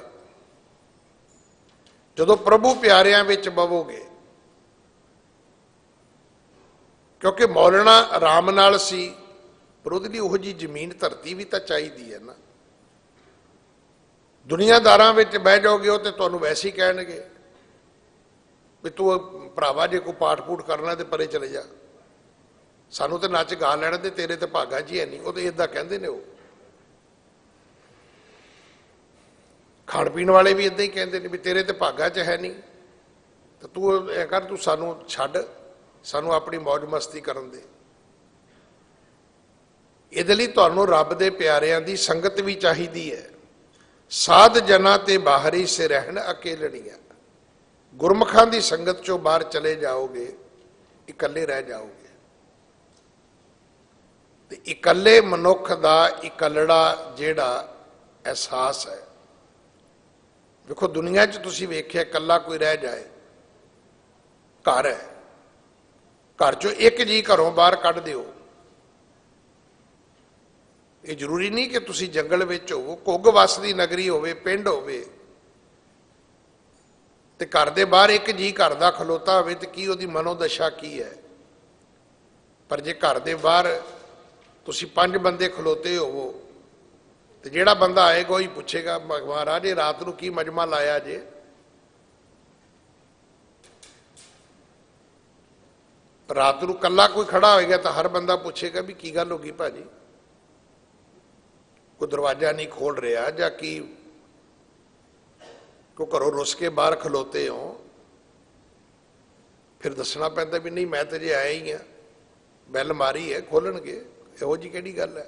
जदों प्रभु प्यारियां विच बवोगे। क्योंकि मौलना राम नाल सी, पर उहदे लई उहो जी जमीन धरती भी तो चाहिदी है ना। दुनियादारां विच बह जाओगे तो तुहानूं वैसे ही कहणगे भी तू भरावा जे कोई पाठ पूठ करना तो परे चले जा, सानू तो नच गा लैण दे, तेरे तो भागा जी है नहीं। वो तो इदां कहंदे ने। वो खाण पीण वाले भी इदां ही कहते हैं भी तेरे ते भागा च है नहीं, तो तू ऐ कर, तू सानू छड्ड, सानू अपनी मौज मस्ती करन दे। इहदे लई तुहानू रब दे प्यारिਆਂ ਦੀ संगत भी चाहिदी है। साध जना ते बाहरी से रहन अकेलड़िया। गुरमुखां दी संगत चों बाहर चले जाओगे, इकल्ले रह जाओगे। ते इकल्ले मनुख दा इकल्लड़ा जिहड़ा एहसास है, देखो दुनिया च तुसीं वेखिआ कल्ला कोई रह जाए, घर है, घर चों एक जी घरों बाहर कढ दिओ, ये जरूरी नहीं कि तुसीं जंगल विच होवो, घुग वसदी नगरी होवे, पिंड होवे, ते घर दे बाहर एक जी घर दा खलोता होवे ते की उहदी मनोदशा की है। पर जे घर दे बाहर तुसीं 5 बंदे खलोते होवो ते जिहड़ा बंदा आएगा वही पुछेगा, महाराज ये रात नूं की मजमा लाया जे। रात नूं कल्ला कोई खड़ा होएगा तो हर बंदा पूछेगा भी की गल हो गई भाजी, कोई दरवाजा नहीं खोल रहा या कि को घरों रुस के बाहर खलोते हो। फिर दसना पैंदा भी नहीं मैं तो जे आया ही हाँ, बैल मारी है खोलणगे, इहो जी किहड़ी गल है।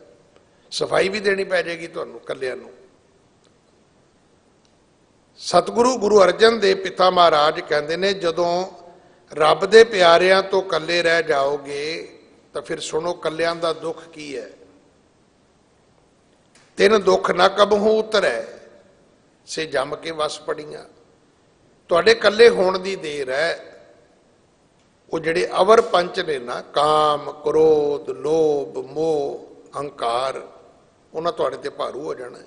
सफाई भी देनी पै जाएगी तुहानू कल्लिआं नू। सतगुरु गुरु अर्जन देव पिता महाराज कहते ने जदों रब दे प्यारिਆਂ तो कल्ले रह जाओगे तो फिर सुनो कल्लिआं दा दुख की है। 3 दुख ना कबहू उतरै से जम के वस पड़ियां। तुहाडे कल्ले होण दी देर है, वो जिहड़े अवर पंच ने ना, काम क्रोध लोभ मोह अहंकार, उन्हां तुहाडे ते भारू हो जाना।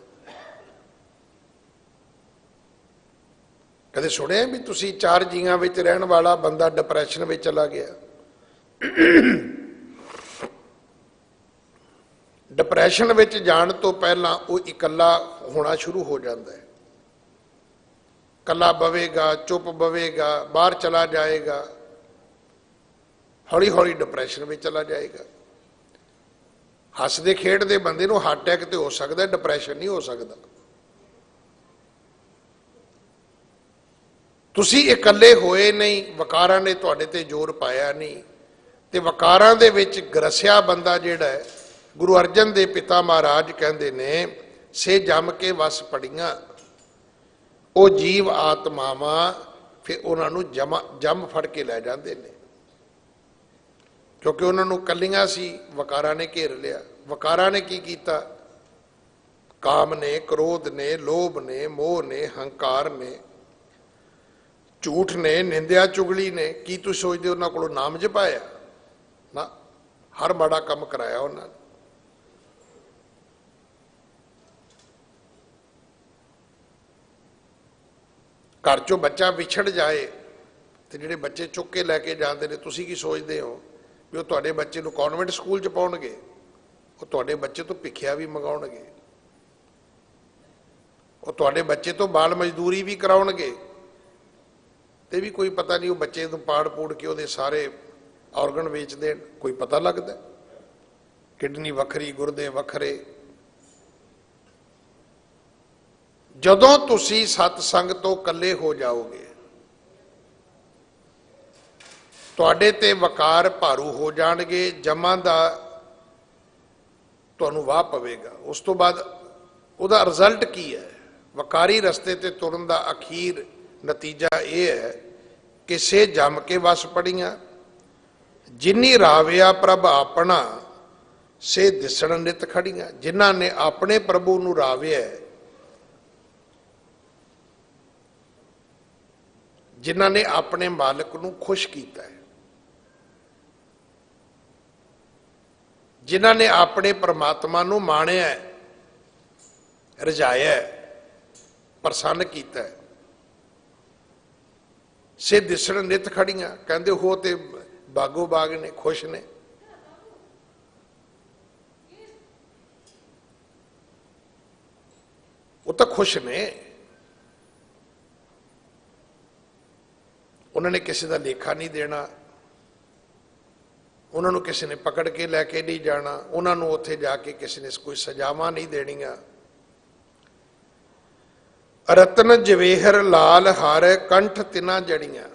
कदे सुनिया भी तुसीं 4 जीआं विच रहण वाला बंदा डिप्रैशन में चला गया? डिप्रैशन विच जाण तो पहलां वो इकल्ला होना शुरू हो जाता है। कल्ला बवेगा, चुप बवेगा, बाहर चला जाएगा, हौली हौली डिप्रैशन में चला जाएगा। हसदे खेडदे बंदे नूं हार्ट अटैक तो हो सकता, डिप्रैशन नहीं हो सकता। तुसीं इकल्ले होए नहीं, वकारां ने तुहाडे ते जोर पाया नहीं, ते वकारां दे विच ग्रसिया बंदा जिहड़ा है, गुरु अर्जन देव पिता महाराज कहते ने से जम के वस पड़ियां। वो जीव आत्मावां फिर उन्होंने जम फड़ के लै जाते हैं, क्योंकि उन्होंने कलियां सी, वकारा ने घेर लिया। वकारा ने की कीता? काम ने, क्रोध ने, लोभ ने, मोह ने, हंकार ने, झूठ ने, निंदिया चुगली ने। की तुसीं सोचदे उन्हां कोलों नाम जपाया ना? हर माड़ा काम कराया उन्होंने। घर चों बच्चा विछड़ जाए तो जिहड़े बच्चे चुक के लैके जाते हैं, तुसीं की सोचते हो भी वो तुहाडे बच्चे नूं कॉन्वेंट स्कूल च पाउणगे, वो तुहाडे बच्चे तो भिखिया भी मंगाउणगे, वो तुहाडे बच्चे तो बाल मजदूरी भी कराउणगे, ते भी कोई पता नहीं वो बच्चे नूं पाड़ पूड़ के उहदे सारे ऑर्गन वेच देण, कोई पता लगदा? किडनी वखरी, गुरदे वखरे। जदों तुसीं सतसंग तो कल्ले हो जाओगे, तुहाडे ते वकार भारू हो जाणगे, जमां दा तुहानूं वाह पवेगा। उस तो बाद उहदा रिजल्ट की है? वकारी रस्ते ते तुरन दा अखीर नतीजा यह है कि से जम के वस पड़ियां। जिन्नी राविया प्रभ अपना से दिसण नित खड़ियां। जिन्हां ने अपने प्रभु नूं राविया है, जिन्हां ने अपने मालिक नूं खुश कीता है, जिन्हां ने अपने परमात्मा नूं माणिया है, रजाया है, प्रसन्न कीता है, से दिसण नित खड़ियां। कहंदे हो ते बागो बाग ने, खुश ने। वो तो खुश ने, उन्होंने किसी का लेखा नहीं देना, उन्होंने किसी ने पकड़ के लैके नहीं जाना, उन्होंने उत्थे जाके किसी ने कोई सजावां नहीं देनियां। रतन जवेहर लाल हार कंठ तिना जड़ियां।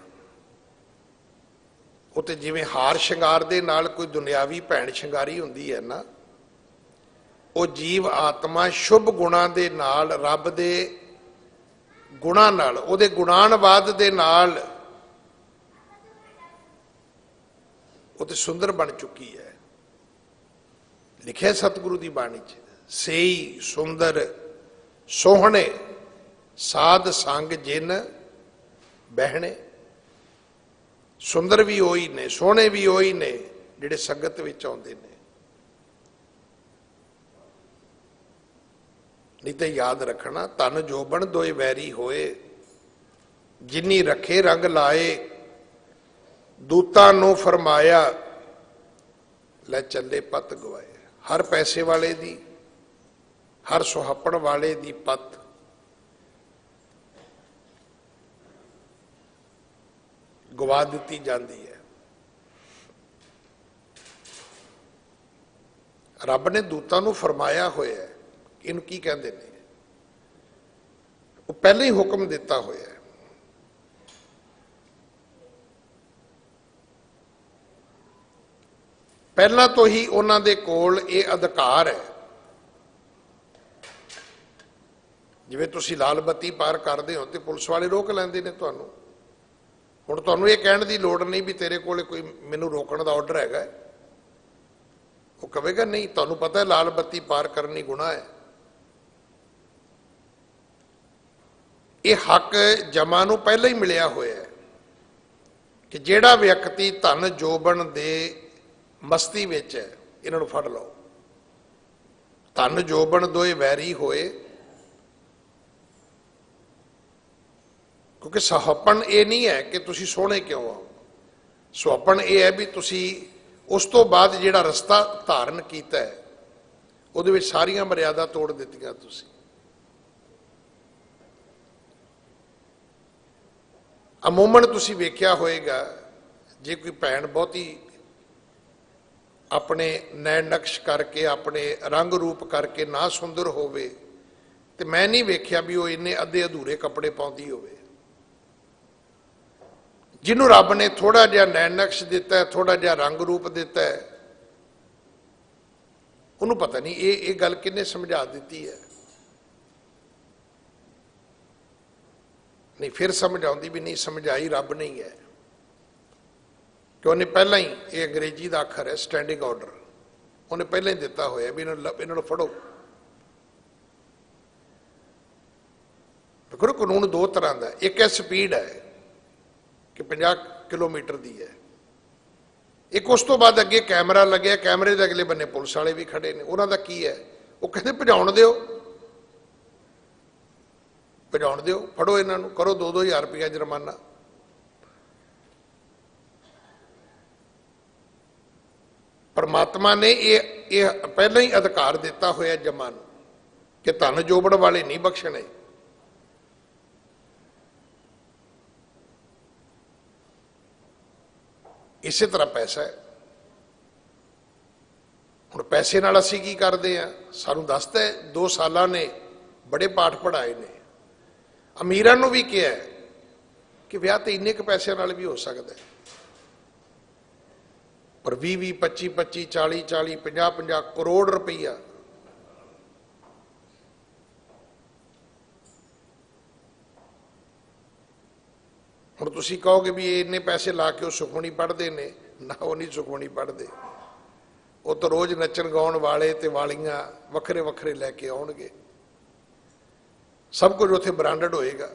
उते जिवें हार शिंगार दे नाल कोई दुनियावी भैण शिंगारी हुंदी है ना, वो जीव आत्मा शुभ गुणा दे नाल, रब दे गुणा नाल, उहदे गुणानवाद दे नाल वो तो सुंदर बन चुकी है। लिखे सतगुरु की बाणी च, सेई सुंदर सोहने साध संग जिन बहने। सुंदर भी वही ने, सोहने भी वही ने जिहड़े संगत विच आउंदे ने। नहीं तो याद रखना, तन जोबन दोए वैरी होए, जिन्नी रखे रंग लाए, दूतां नूं फरमाया लै चले पत गवाए। हर पैसे वाले दी, हर सुहापण वाले दी पत गवा दी जाती है। रब ने दूतां नूं फरमाया होया है, इनू की कहते हैं, वो पहले ही हुक्म दिता होया है। पहला तो ही उन्हां दे कोल ये अधिकार है। जिवें तुसीं लाल बत्ती पार करदे हो तो पुलिस वाले रोक लैंदे ने तुहानूं। हुण तुहानूं ये कहण दी लोड़ नहीं भी तेरे कोल कोई मैनूं रोकण दा ऑर्डर हैगा। वो कहेगा नहीं, तुहानूं पता है लाल बत्ती पार करनी गुनाह है। ये हक जमा नूं पहले ही मिलिया होया है कि जिहड़ा व्यक्ति धन जोबन दे मस्ती विच है, इन्हां नूं फड़ लो। धन जोबन दोए वैरी होए, क्योंकि सुहापन ये नहीं है कि तुसी सोहणे क्यों आओ। सुहापन ये है भी तुसी उस तो बाद जिहड़ा रस्ता धारण कीता है उहदे विच सारियां मर्यादा तोड़ दित्तियां तुसी। अमूमन तुसी वेख्या होएगा, जे कोई भैण बहुती अपने नैन नक्श करके, अपने रंग रूप करके ना सुंदर होवे, ते मैं नहीं वेख्या भी वो इन्ने अद्धे अधूरे कपड़े पाउंदी होवे। जिन्हों रब ने थोड़ा जिहा नैन नक्श दिता है, थोड़ा जिहा रंग रूप दिता है, उन्होंने पता नहीं ये गल किन्ने समझा दी है। नहीं फिर समझ आउंदी भी नहीं, समझाई रब नहीं है कि उन्हें पहला ही, ये अंग्रेजी का अखर है स्टैंडिंग ऑर्डर, उन्हें पहले ही दिता होया भी इन्होंने फड़ो। देखो कानून दो तरह का, एक है स्पीड है कि 50 किलोमीटर की है, एक उस तो बाद अगे कैमरा लगे, कैमरे के अगले बन्ने पुलिस वाले भी खड़े ने। उन्हों का की है, वो कहते भजाउण दिओ, भजाउण दिओ, फड़ो इन्हों, करो 2-2 हज़ार रुपया जुर्माना। परमात्मा ने ये पहले ही अधिकार दिता होया जमा नूं कि धन जोबड़ वाले नहीं बख्शने। इसे तरह पैसा है। हुण पैसे नाल असीं की करदे आ, सानूं दसदा है 2 सालां ने बड़े पाठ पढ़ाए ने। अमीरां नूं भी कहा है कि विआह ते इन्ने क पैसे नाल भी हो सकदा है, पर 20-20, 25-25, 40-40, 50-50 करोड़ रुपया हुण तुसीं कहोगे भी इन्ने पैसे ला के वो सुखमनी पढ़ते ने ना, वो नहीं सुखमनी पढ़ते। वो तो रोज़ नचन गाउण वाले ते वालियां वखरे वखरे लैके आउणगे, सब कुछ उत्थे ब्रांडेड होएगा।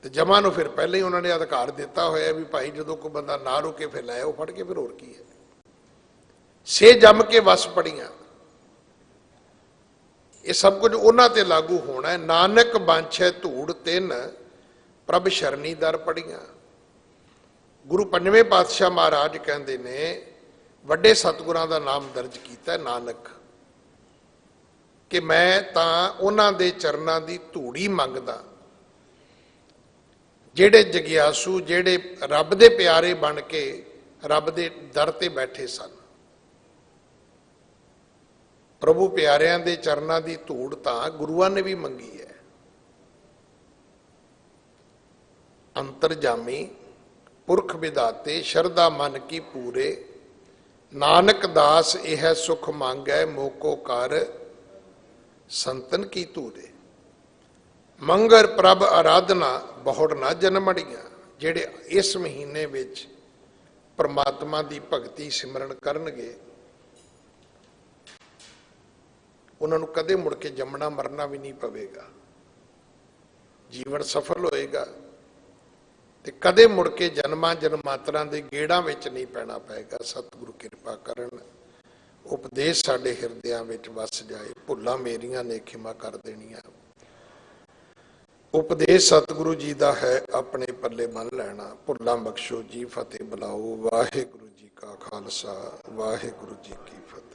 तो जमा नूं फिर पहले ही उन्होंने अधिकार दिता होया भी भाई जो कोई बंदा ना रुके फिर लै आओ फड़ के, फिर होर की है। से जम के वस पड़ियां, ये सब कुछ उन्हां ते लागू होना है। नानक बांछे धूड़ तिन प्रभ शरणी दर पड़ियां। गुरु पंजवें पातशाह महाराज कहते ने, वड्डे सतगुरां दा नाम दर्ज कीता नानक, कि मैं तां उन्हां दे चरनां दी धूड़ी मंगदा जेड़े जगियासू, जेड़े रब दे प्यारे बन के रब दे दर ते बैठे सन। प्रभु प्यारिਆਂ ਦੇ ਚਰਨਾਂ ਦੀ ਧੂੜ ਤਾਂ ਗੁਰੂਆਂ ਨੇ ਵੀ ਮੰਗੀ ਹੈ। अंतरजामी पुरख विधाते शरदा मन की पूरे, नानक दास यह सुख मांगै मोको कर संतन की तूरे। मंगर प्रभ आराधना बहुड़ ना जन्मड़ियां, जेड़े इस महीने विच परमात्मा की भगती सिमरन करनगे उन्होंने कदे मुड़ के जमना मरना भी नहीं पवेगा, जीवन सफल होएगा ते कदे मुड़ के जन्मां जन्मांतरां दे गेड़ां विच नहीं पैना पएगा। सतगुरु किरपा करन, उपदेश साडे हिरदियां विच वस जाए, भुल्लां मेरियां ने खिमा कर देणियां। उपदेश सतगुरु जी दा है, अपने पल्ले मन लैना, भुल्लां बख्शो जी, फतेह बुलाओ। वाहिगुरु जी का खालसा, वाहिगुरु जी की फतेह।